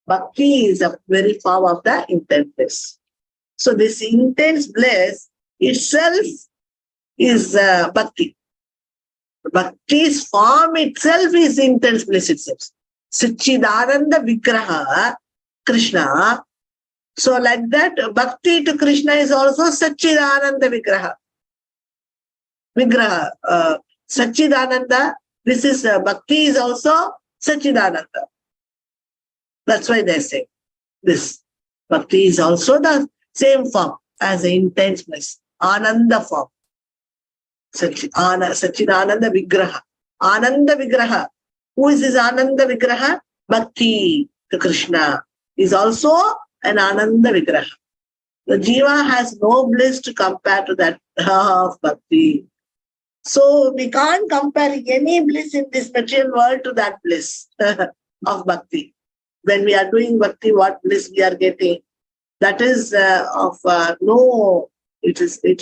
Bhakti is a very form of the intense bliss. So this intense bliss itself is Bhakti. Bhakti's form itself is intense bliss itself. Satchidananda Vigraha, Krishna. So like that, Bhakti to Krishna is also Satchidananda Vigraha. Satchidananda, this is Bhakti is also Satchidananda. That's why they say this. Bhakti is also the same form as the intense bliss, Ananda form. Satchidananda Vigraha. Ananda Vigraha. Who is this Ananda Vigraha? Bhakti to Krishna is also an Ananda Vigraha. The jiva has no bliss to compare to that of Bhakti. So we can't compare any bliss in this material world to that bliss of Bhakti. When we are doing Bhakti, what bliss we are getting, that is it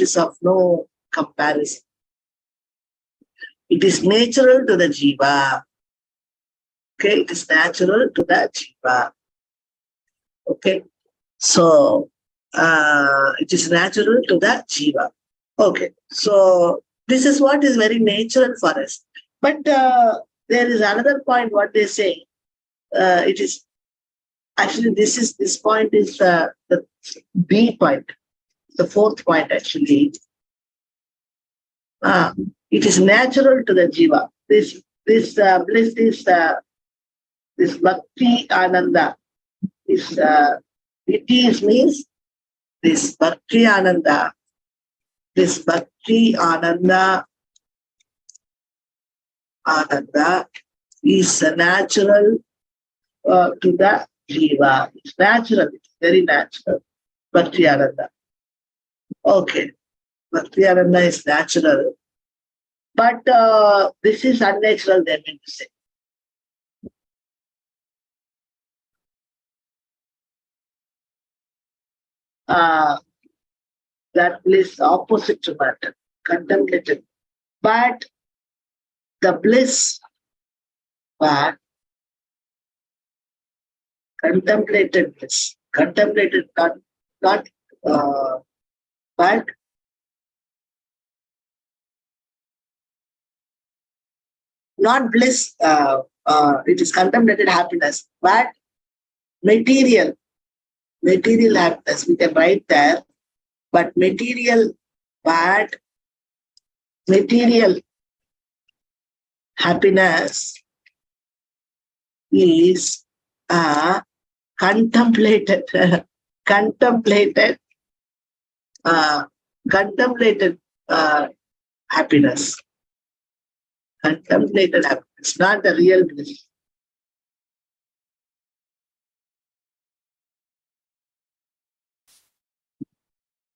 is of no comparison. It is natural to the jiva. Okay, it is natural to the jiva. Okay, so it is natural to the jiva. Okay, so this is what is very natural for us. But there is another point what they say. It is actually this point is the B point, the fourth point actually. It is natural to the jiva. This bliss is this Bhakti Ananda. It is means this Bhakti Ananda. This Bhakti Ananda is natural to the jiva. It's natural. It's very natural. Bhakti Ananda. Okay. Bhakti Ananda is natural. But this is unnatural, they mean to say. That bliss opposite to matter, contemplated. But the bliss, but contemplated bliss, contemplated not but not bliss. It is contemplated happiness, but material happiness. We can write there, but material happiness is contemplated contemplated happiness. Contemplated happiness, not the real bliss.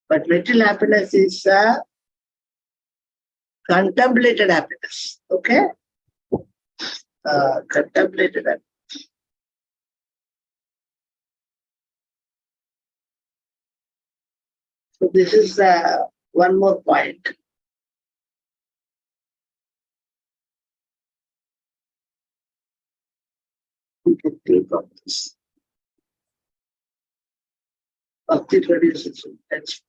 But material happiness is contemplated happiness. Okay? Contemplated happiness. So this is one more point. We can take on this. Bhakti produces intention.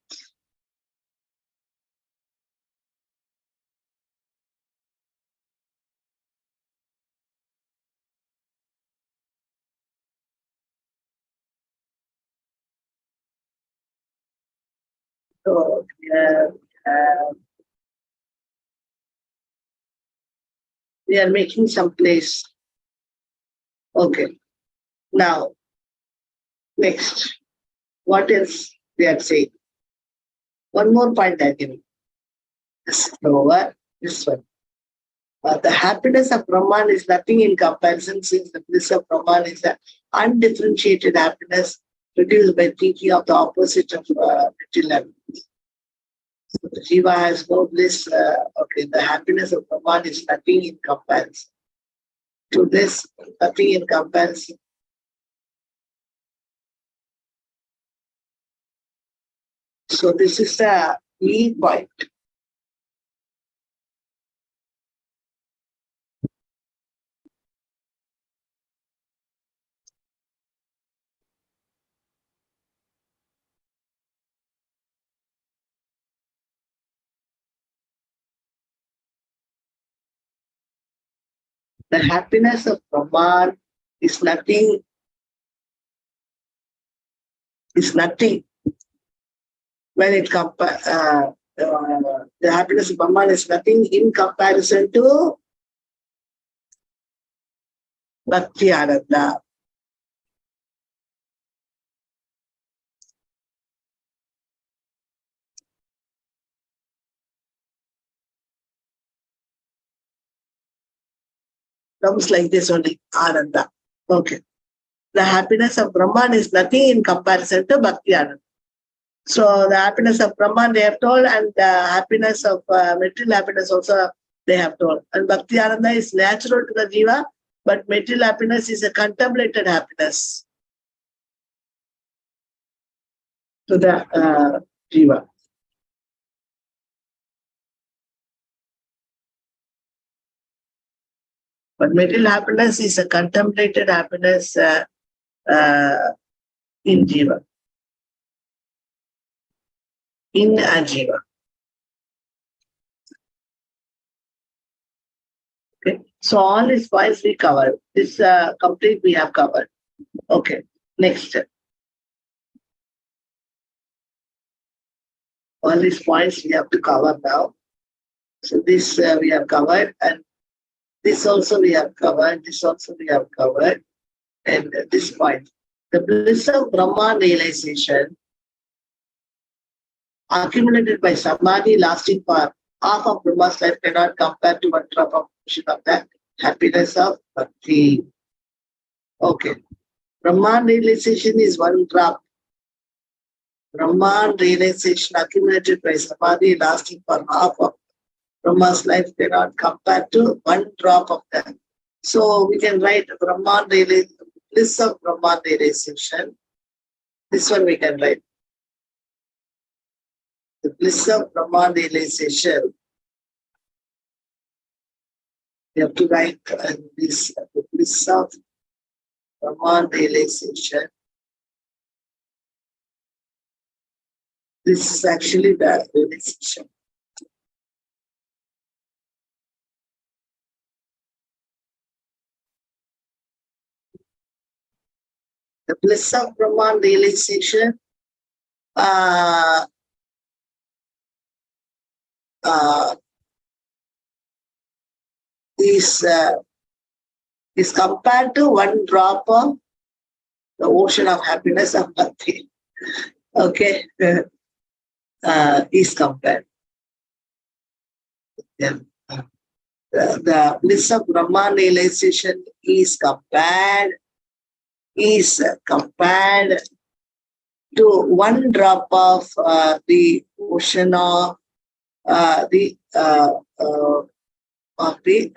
So here we are making some place. Okay. Now, next, what else we are saying? One more point I give. This over this one. The happiness of Brahman is nothing in comparison, since the bliss of Brahman is the undifferentiated happiness produced by thinking of the opposite of material happiness. So the Jiva has no bliss. Okay, the happiness of Brahman is nothing in comparison to this, nothing in comparison. So this is the key point. The happiness of Brahman is nothing when it the happiness of Brahman is nothing in comparison to Bhakti Ananda. Comes like this only, Ananda. Okay. The happiness of Brahman is nothing in comparison to Bhakti Ananda. So the happiness of Brahman they have told, and the happiness of material happiness also they have told. And Bhakti Ananda is natural to the Jiva, but material happiness is a contemplated happiness to the Jiva. But material happiness is a contemplated happiness in Jiva. In a Jiva. Okay. So all these points we covered. This complete we have covered. Okay. Next. All these points we have to cover now. So this we have covered, and this also we have covered. This also we have covered. And this point. The bliss of Brahman realization accumulated by Samadhi lasting for half of Brahma's life cannot compare to one drop of the happiness of Bhakti. Okay. Brahman realization is one drop. Brahman realization accumulated by Samadhi lasting for half of Brahma's life cannot compare to one drop of that. So we can write Brahman realization, bliss of Brahman realization. This one we can write. The bliss of Brahman realization. We have to write this, the bliss of Brahman realization. This is actually the realization. The bliss of Brahman realization is compared to one drop of the ocean of happiness of Bhakti. Okay, is compared. Yeah. The bliss of Brahman realization is compared to one drop of the ocean of the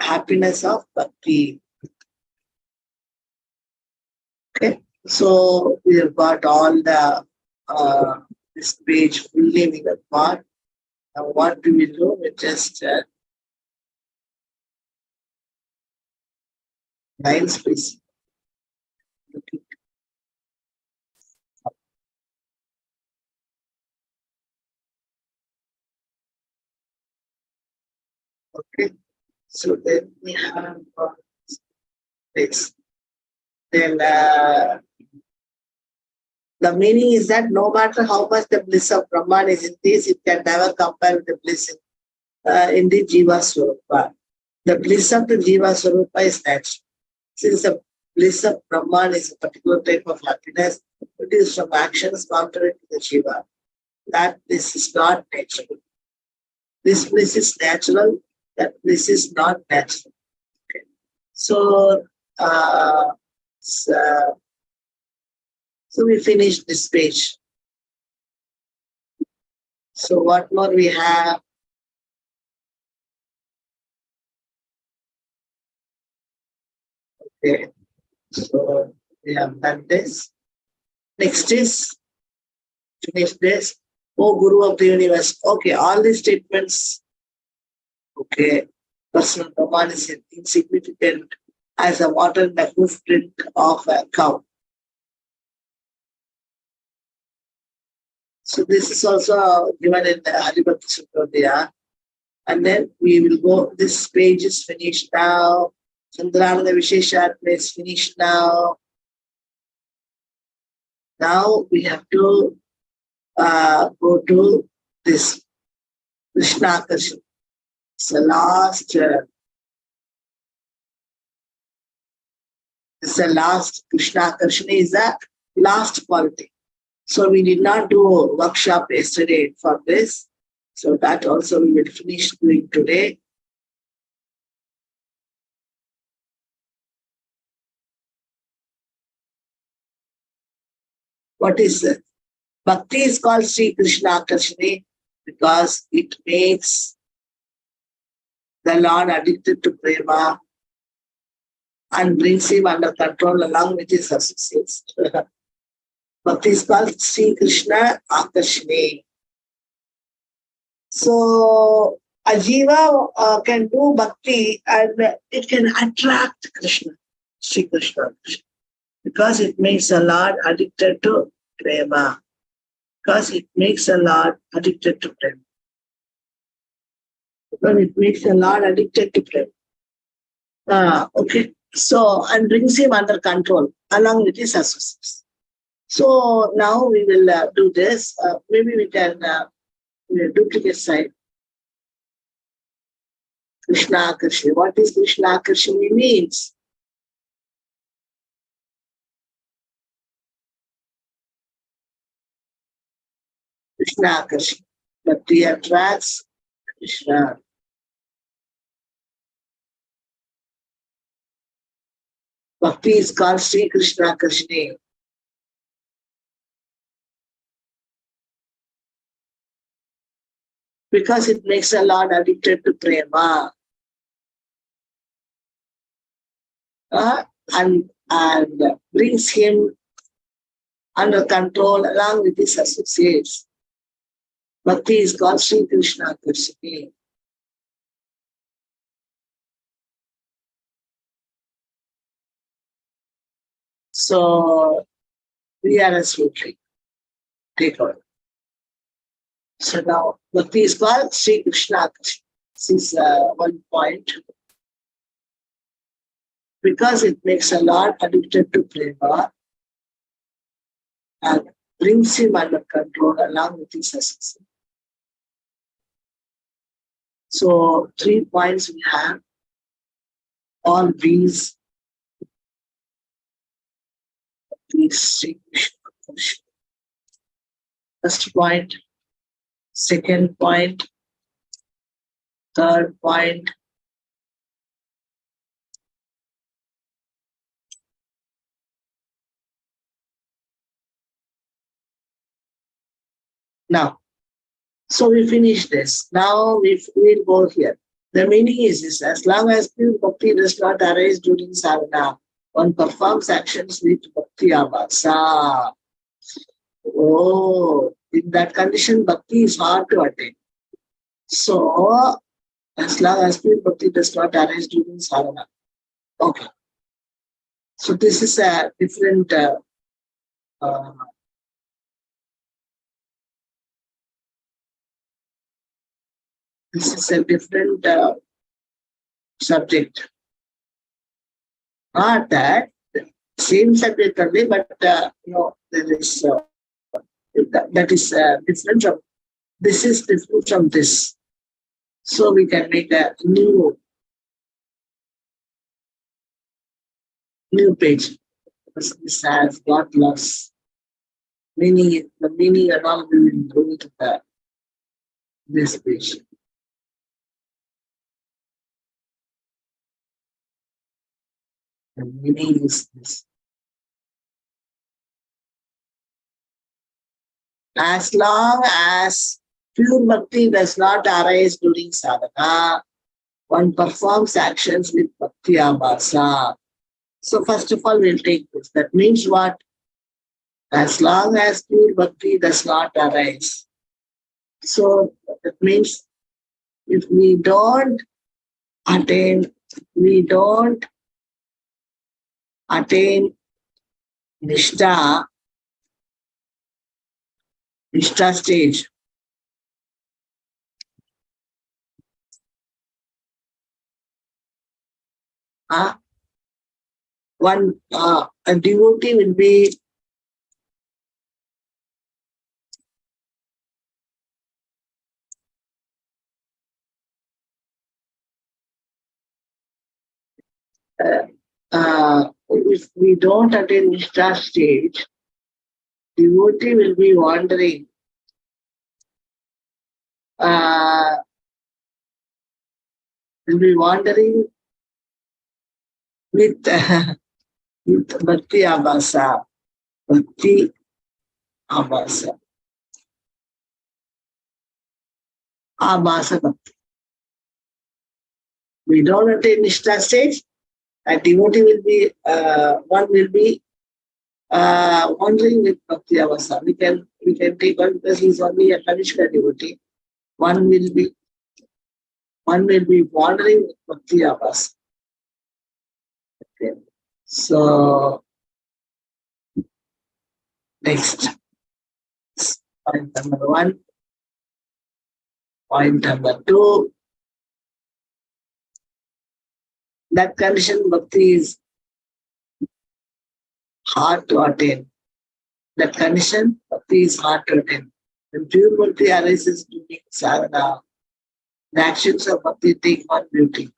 happiness of Bhakti. Okay, so we have got all the this page fully we have got. Now what do we do? We just line spacing. Okay, so then we have this. Then The meaning is that no matter how much the bliss of Brahman is in this, it can never compare with the bliss in the Jiva Swarupa. The bliss of the Jiva Swarupa is natural. Since the bliss of Brahman is a particular type of happiness, it is from actions contrary to the Jiva. That bliss is not natural. This bliss is natural, that bliss is not natural. Okay. So we finished this page. So what more we have? Okay. So we have done this. Next is finish this. Oh Guru of the Universe. Okay, all these statements. Okay. Personal Brahman is insignificant as a water in the hoof print of a cow. So this is also given in the Haribhakti Sutrodaya. And then we will go, this page is finished now. Chandrananda Visheshatma is finished now. Now we have to go to this Krishna Akarshan. It's the last Krishna Akarshan is the last quality. So we did not do a workshop yesterday for this. So that also we will finish doing today. What is it? Bhakti is called Sri Krishna Akarshani because it makes the Lord addicted to prema and brings him under control along with his associates. Bhakti is called Sri Krishna Akarshani. So a jiva can do bhakti and it can attract Krishna, Sri Krishna, because it makes a Lord addicted to prema. Because it makes a Lord addicted to prema. Because it makes a Lord addicted to prema. Okay. So, and brings him under control along with his associates. So now we will do this. Maybe we can duplicate side. Krishna Akarshani. What is Krishna Akarshani means? Krishna Akarshani. Bhakti attracts Krishna. Bhakti is called Sri Krishna Akarshani. Because it makes a Lord addicted to prema. And brings him under control along with his associates. Bhakti is called Sri Krishna Akarshani. So we are a sweet take over. So now Bhakti is called Sri Krishna Akarshani. This is one point. Because it makes a Lord addicted to prema and brings him under control along with his associates. So 3 points we have. All these Sri Krishna Akarshani. First point, second point, third point. Now, so we finish this. Now we'll go here. The meaning is this: as long as pure bhakti does not arise during sadhana, one performs actions with bhakti abhasa. Oh, in that condition, bhakti is hard to attain. So, as long as pure bhakti does not arise during sadhana. Okay. So this is a different subject. Not that same subject only, but there is That is different from this, is different from this. So we can make a new page. This has got lots meaning. The meaning and all we will go to this page. The meaning is this. As long as pure bhakti does not arise during sadhana, one performs actions with bhakti abhasa. So first of all, we'll take this. That means what? As long as pure bhakti does not arise. So that means if we don't attain nishtha stage, one a devotee will be if we don't attain nishtha stage, devotee will be wandering with with bhakti abhasa. Bhakti abhasa. Abhasa bhakti. We don't attain nishtha stage, a devotee will be one will be wandering with bhakti abhasa. We can take one because he's only a Kanishka devotee. One will be wandering with bhakti abhasa. Okay. So next, point number 1. Point number 2. That condition bhakti is hard to attain. That condition bhakti is hard to attain. When pure bhakti arises during sadhana, the actions of bhakti take on beauty.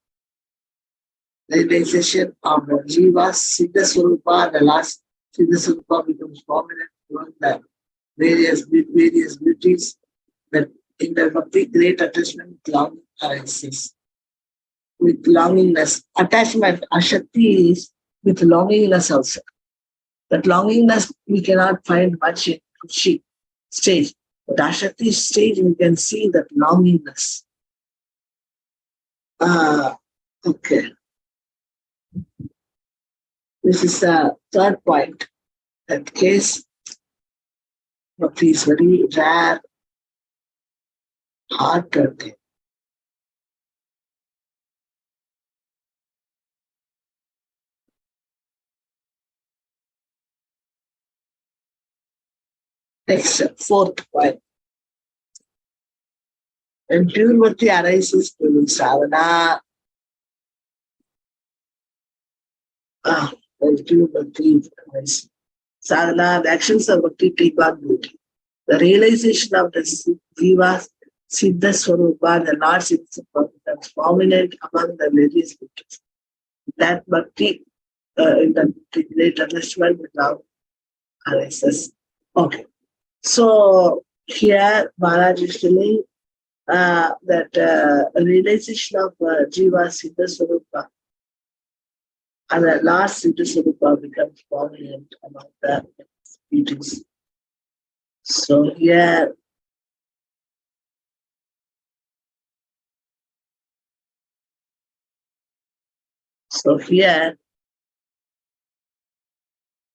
The realization of the jiva's siddha swarupa, the last siddha swarupa becomes prominent among the various beauties that in the bhakti great attachment with longing arises. With longingness, attachment, ashakti is with longingness also. That longingness we cannot find much in Kushi stage. But ashakti stage we can see that longingness. Okay. This is the third point. That case, bhakti is very rare, hard to attain. Next, fourth point. When pure bhakti arises during sadhana, when pure bhakti arises, sadhana, the actions of bhakti take on beauty. The realization of the jiva siddha swarupa, the Lord siddha swarupa, becomes prominent among the various beauties. That bhakti in the great attachment with love arises. Okay. So here Maharaj is telling that realization of jiva siddha swarupa and the last siddha swarupa becomes prominent among the beauties. So here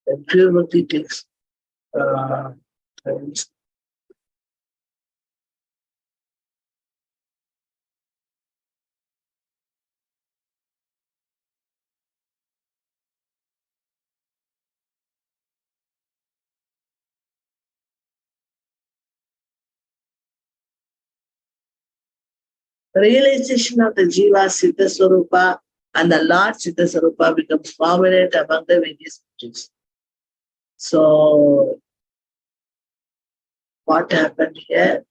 the pure bhakti takes realization of the jiva siddha swarupa and the Lord siddha swarupa becomes prominent among the various beauties. So what happened here?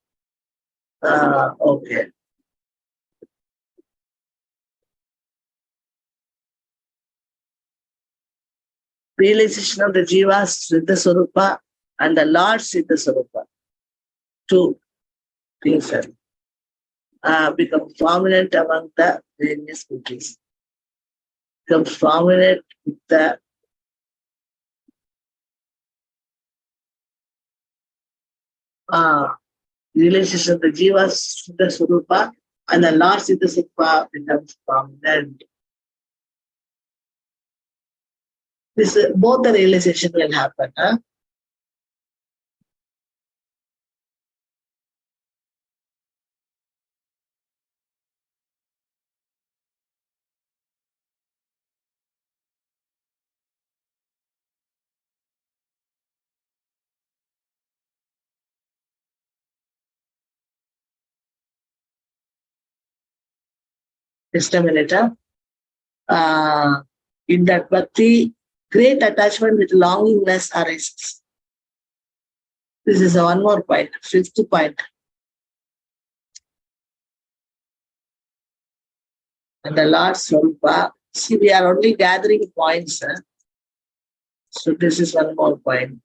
Okay. Realization of the Jiva's Siddha Swarupa and the Lord's Siddha Swarupa. Two things become prominent among the various Buddhists. Becomes prominent with the realization of the Jiva's Siddha Swarupa and the Lord's Siddha Swarupa becomes prominent. This both the realization will happen. Just a minute. In that bhakti, great attachment with longingness arises. This is one more point, fifth point. And the Lord's Swarupa. See, we are only gathering points. So this is one more point.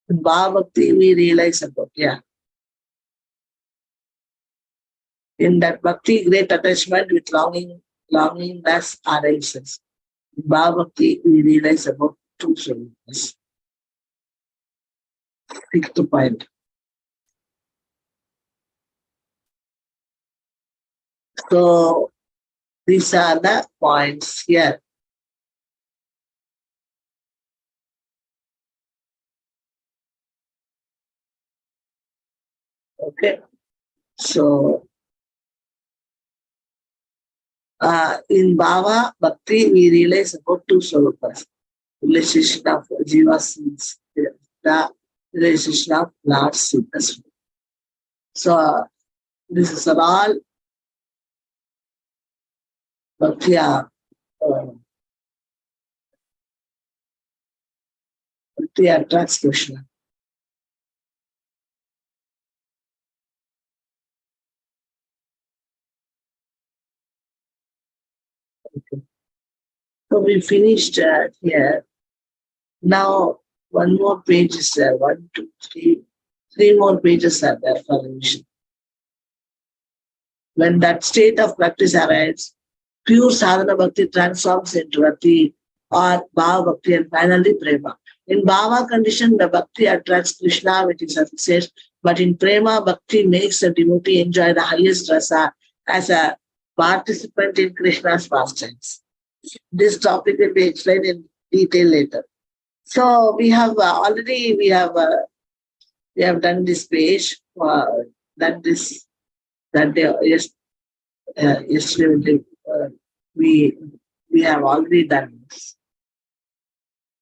In Bhava Bhakti, we realize about, in that bhakti, great attachment with longingness arises. In Bhava Bhakti, we realize about two solutions. Fifth point. So these are the points here. Okay. So in Bhava Bhakti, we realize about two swarupas. Realization of Jiva's sins, the realization of Lord's sins. So this is all Bhakti attracts Krishna. Okay. So we finished here. Now one more page is there. 1, 2, 3. 3 more pages are there for revision. When that state of practice arrives, pure sadhana bhakti transforms into rati or bhava bhakti and finally prema. In bhava condition, the bhakti attracts Krishna with his associates, but in prema, bhakti makes the devotee enjoy the highest rasa as a participant in Krishna's pastimes. This topic will be explained in detail later. So we have we have done this page, done this that day. Yes, yesterday we have already done this.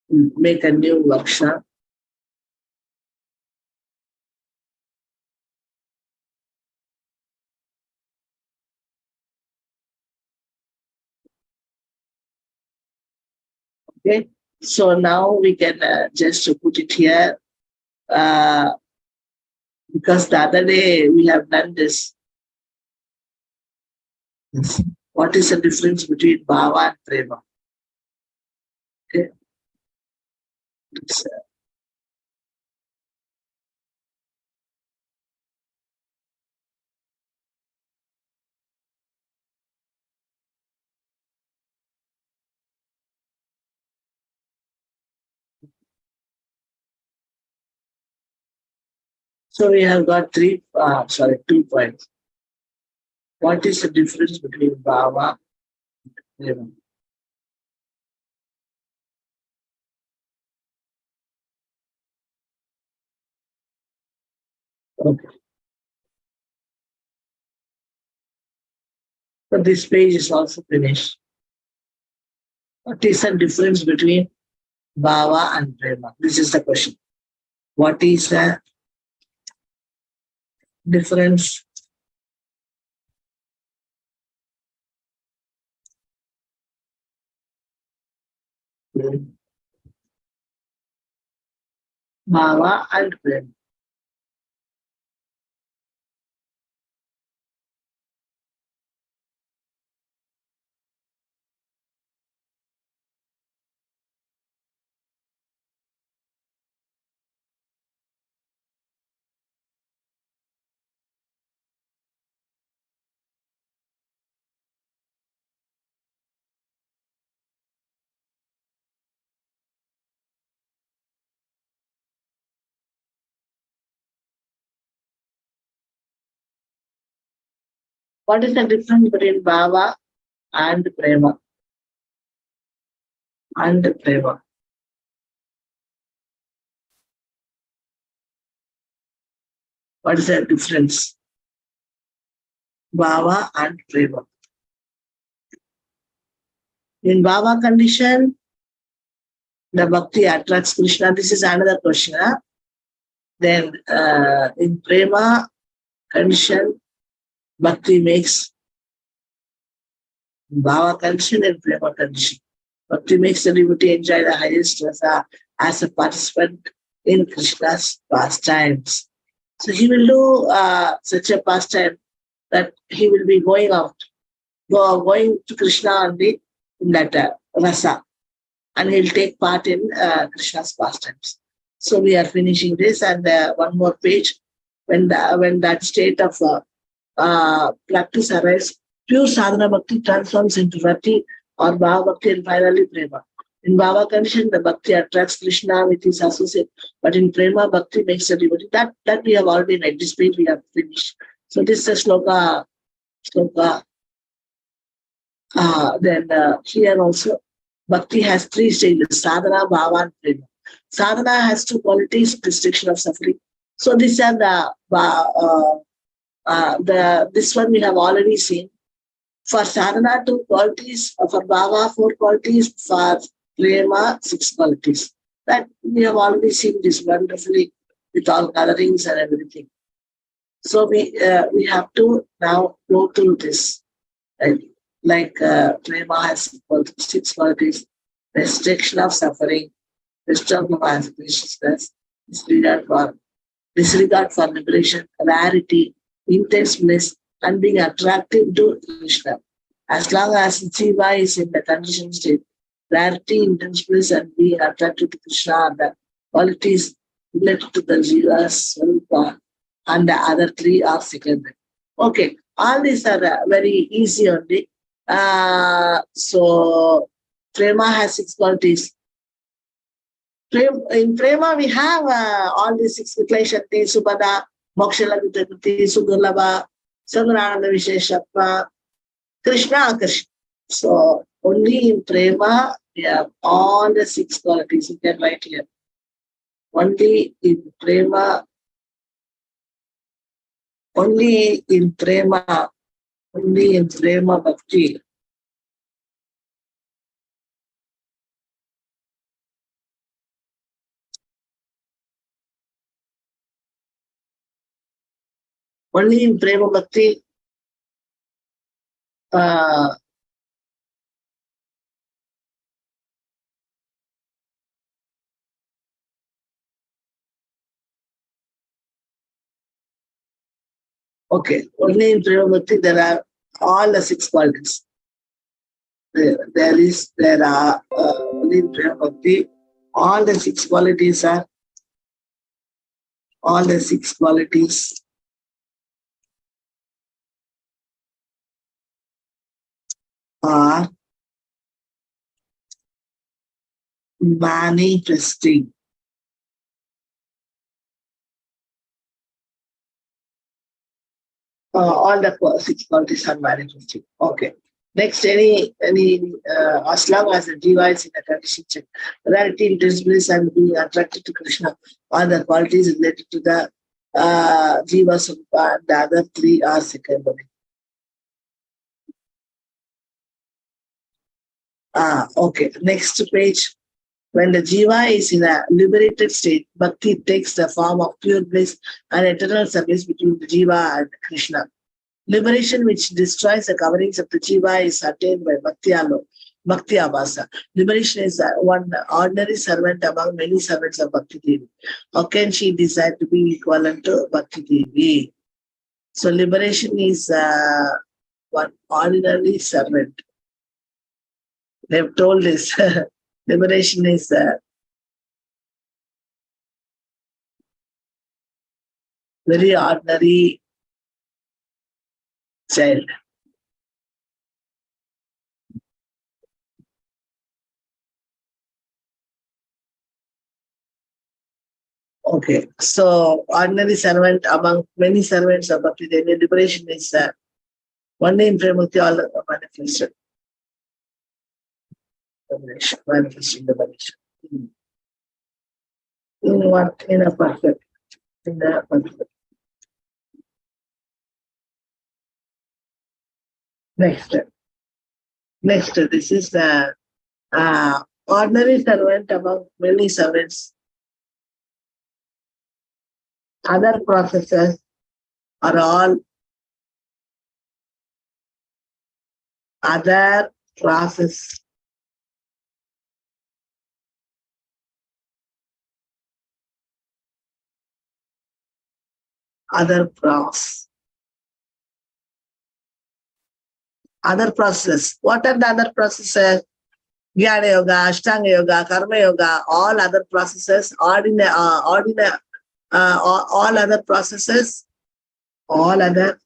Make a new workshop. Okay, so now we can just put it here because the other day we have done this. What is the difference between bhava and prema? Okay. So we have got 2 points. What is the difference between bhava and prema? Okay. So this page is also finished. What is the difference between bhava and prema? This is the question. What is the difference Bhava and Prema. What is the difference between Bhava and Prema? And Prema. What is the difference? Bhava and Prema. In Bhava condition, the Bhakti attracts Krishna. This is another question. Then in Prema condition, Bhakti makes Bhava condition and Prema condition. Bhakti makes the devotee enjoy the highest rasa as a participant in Krishna's pastimes. So he will do such a pastime that he will be going out, going to Krishna only in that rasa, and he'll take part in Krishna's pastimes. So we are finishing this, and one more page. When that state of practice arrives, pure sadhana bhakti transforms into rati or bhava bhakti and finally prema. In bhava condition, the bhakti attracts Krishna with his associate, but in prema, bhakti makes the devotee. That we have already read. This page we have finished. So this is a sloka. Then here also, bhakti has three stages: sadhana, bhava, and prema. Sadhana has two qualities: restriction of suffering. So these are this one we have already seen. For sadhana, 2 qualities. For bhava, 4 qualities. For prema, 6 qualities. That we have already seen this wonderfully with all colorings and everything. So we have to now go through this. Right? Like prema has 6 qualities: restriction of suffering, wisdom of aspiciousness, disregard for liberation, rarity, intense bliss, and being attractive to Krishna. As long as Jiva is in the conditioned state, rarity, intense bliss, and being attracted to Krishna are the qualities related to the Jiva's Swarupa, and the other 3 are secondary. Okay, all these are very easy only. So, Prema has 6 qualities. In Prema, we have all these 6 Viklashanti, Subhada, Mokshalabhitati, Sugurlabha, Sangrana Visheshappa, Krishna, Krishna. So, only in Prema, we have all the 6 qualities. You can write here. Only in Prema Bhakti. Only in Prema Bhakti, okay, only in Prema Bhakti there are all the 6 qualities. There are only in Prema Bhakti, all the 6 qualities are manifesting. All the 6 qualities are manifesting. Okay. Next, as long as the jiva is in a condition check, rarity, intense bliss, and being attracted to Krishna, all the qualities related to the jiva swarupa, and the other 3 are secondary. Okay. Next page. When the jiva is in a liberated state, bhakti takes the form of pure bliss and eternal service between the jiva and Krishna. Liberation which destroys the coverings of the jiva is attained by bhakti alone. Bhakti Abhasa. Liberation is one ordinary servant among many servants of Bhakti Devi. How can she decide to be equivalent to Bhakti Devi? So liberation is one ordinary servant. They have told this. Liberation is very ordinary child. Okay, so ordinary servant among many servants of Bhakti Devi. Liberation is one day in Premurti all manifested. Manifesting liberation. In what? In a perfect. In a perfect. Next. This is the ordinary servant among many servants. Other processes are all other process. Other process. Other processes. What are the other processes? Jnana Yoga, Ashtanga Yoga, Karma Yoga, all other processes, all other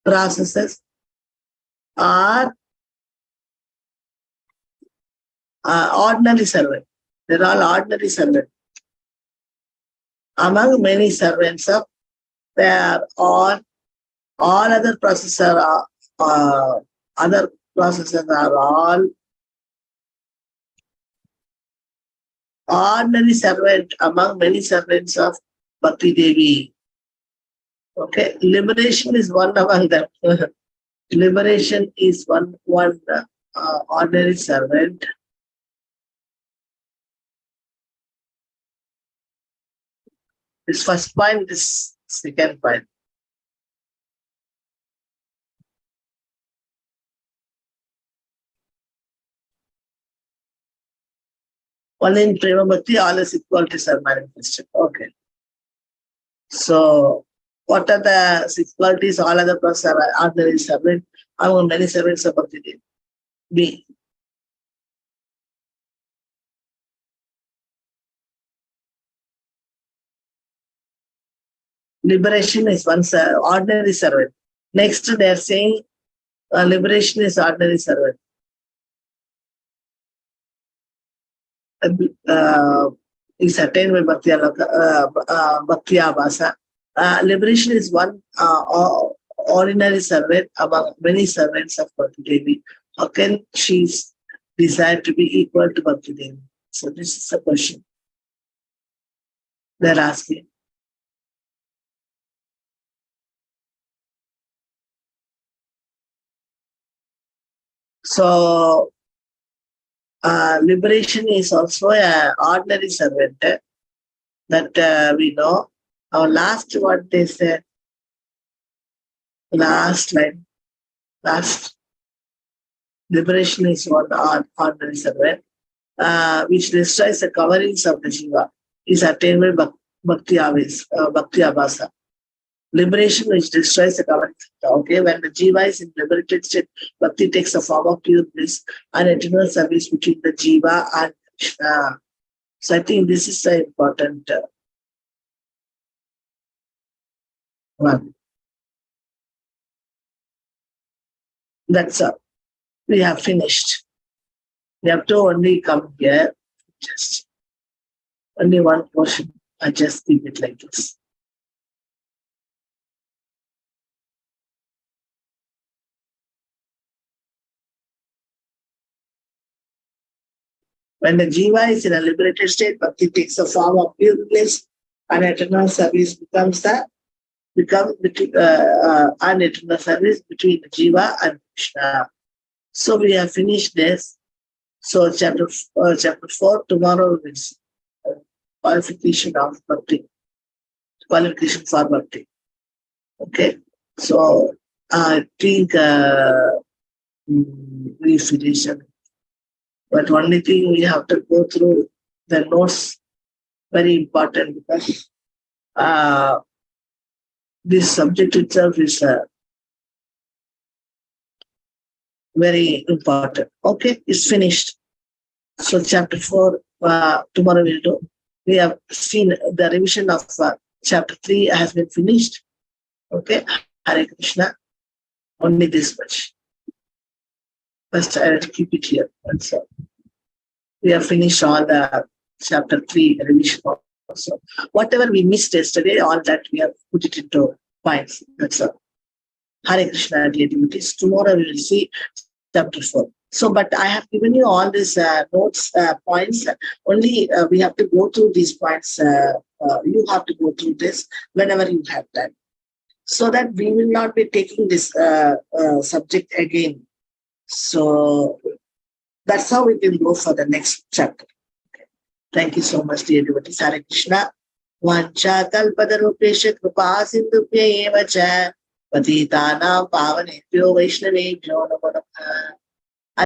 processes are ordinary servant. They're all ordinary servant. Among many servants of, they are all other processes are all ordinary servant among many servants of Bhakti Devi. Okay, liberation is one among them. Liberation is one ordinary servant. This first point, this second point. One in Prema Bhakti, all the six qualities are manifested. Okay. So, what are the six qualities? All other processes are ordinary servant among many servants of Bhakti Devi. B. Liberation is one ordinary servant. Next, they are saying liberation is ordinary servant. Is attained by Bhakti Abhasa. Liberation is one ordinary servant among many servants of Bhakti Devi. How can she desire to be equal to Bhakti Devi? So this is the question they're asking. So liberation is also an ordinary servant that we know. Our last what they said, last line, last liberation is one ordinary servant, which destroys the coverings of the Jiva, is attained by Bhakti Abhasa. Liberation which destroys the coverings. Okay, when the Jiva is in liberated state, Bhakti takes the form of pure bliss and eternal service between the Jiva and Krishna. So I think this is the important one. That's all. We have finished. We have to only come here. Just only one portion. I just keep it like this. When the Jiva is in a liberated state, Bhakti takes the form of pure bliss and eternal service becomes an eternal service between the Jiva and Krishna. So we have finished this. So chapter 4, tomorrow is qualification of Bhakti. Qualification for Bhakti. Okay. So I think we finish it. But only thing we have to go through the notes, very important, because this subject itself is very important. Okay, it's finished. So chapter 4, tomorrow we'll do. We have seen the revision of chapter 3 has been finished. Okay, Hare Krishna. Only this much. First, I have to keep it here. That's all. We have finished all the chapter 3 revision also. Whatever we missed yesterday, all that we have put it into points. That's all. Hare Krishna, dear devotees. Tomorrow we will see chapter 4. So, but I have given you all these notes, points. Only we have to go through these points. You have to go through this whenever you have time, so that we will not be taking this subject again. So that's how we can go for the next chapter. Okay. Thank you so much, dear devotees. Hare Krishna. Vancha kalpadarupesha kripa sindhubhya eva cha patitanam pavanebhyo vaishnavebhyo namo namaha.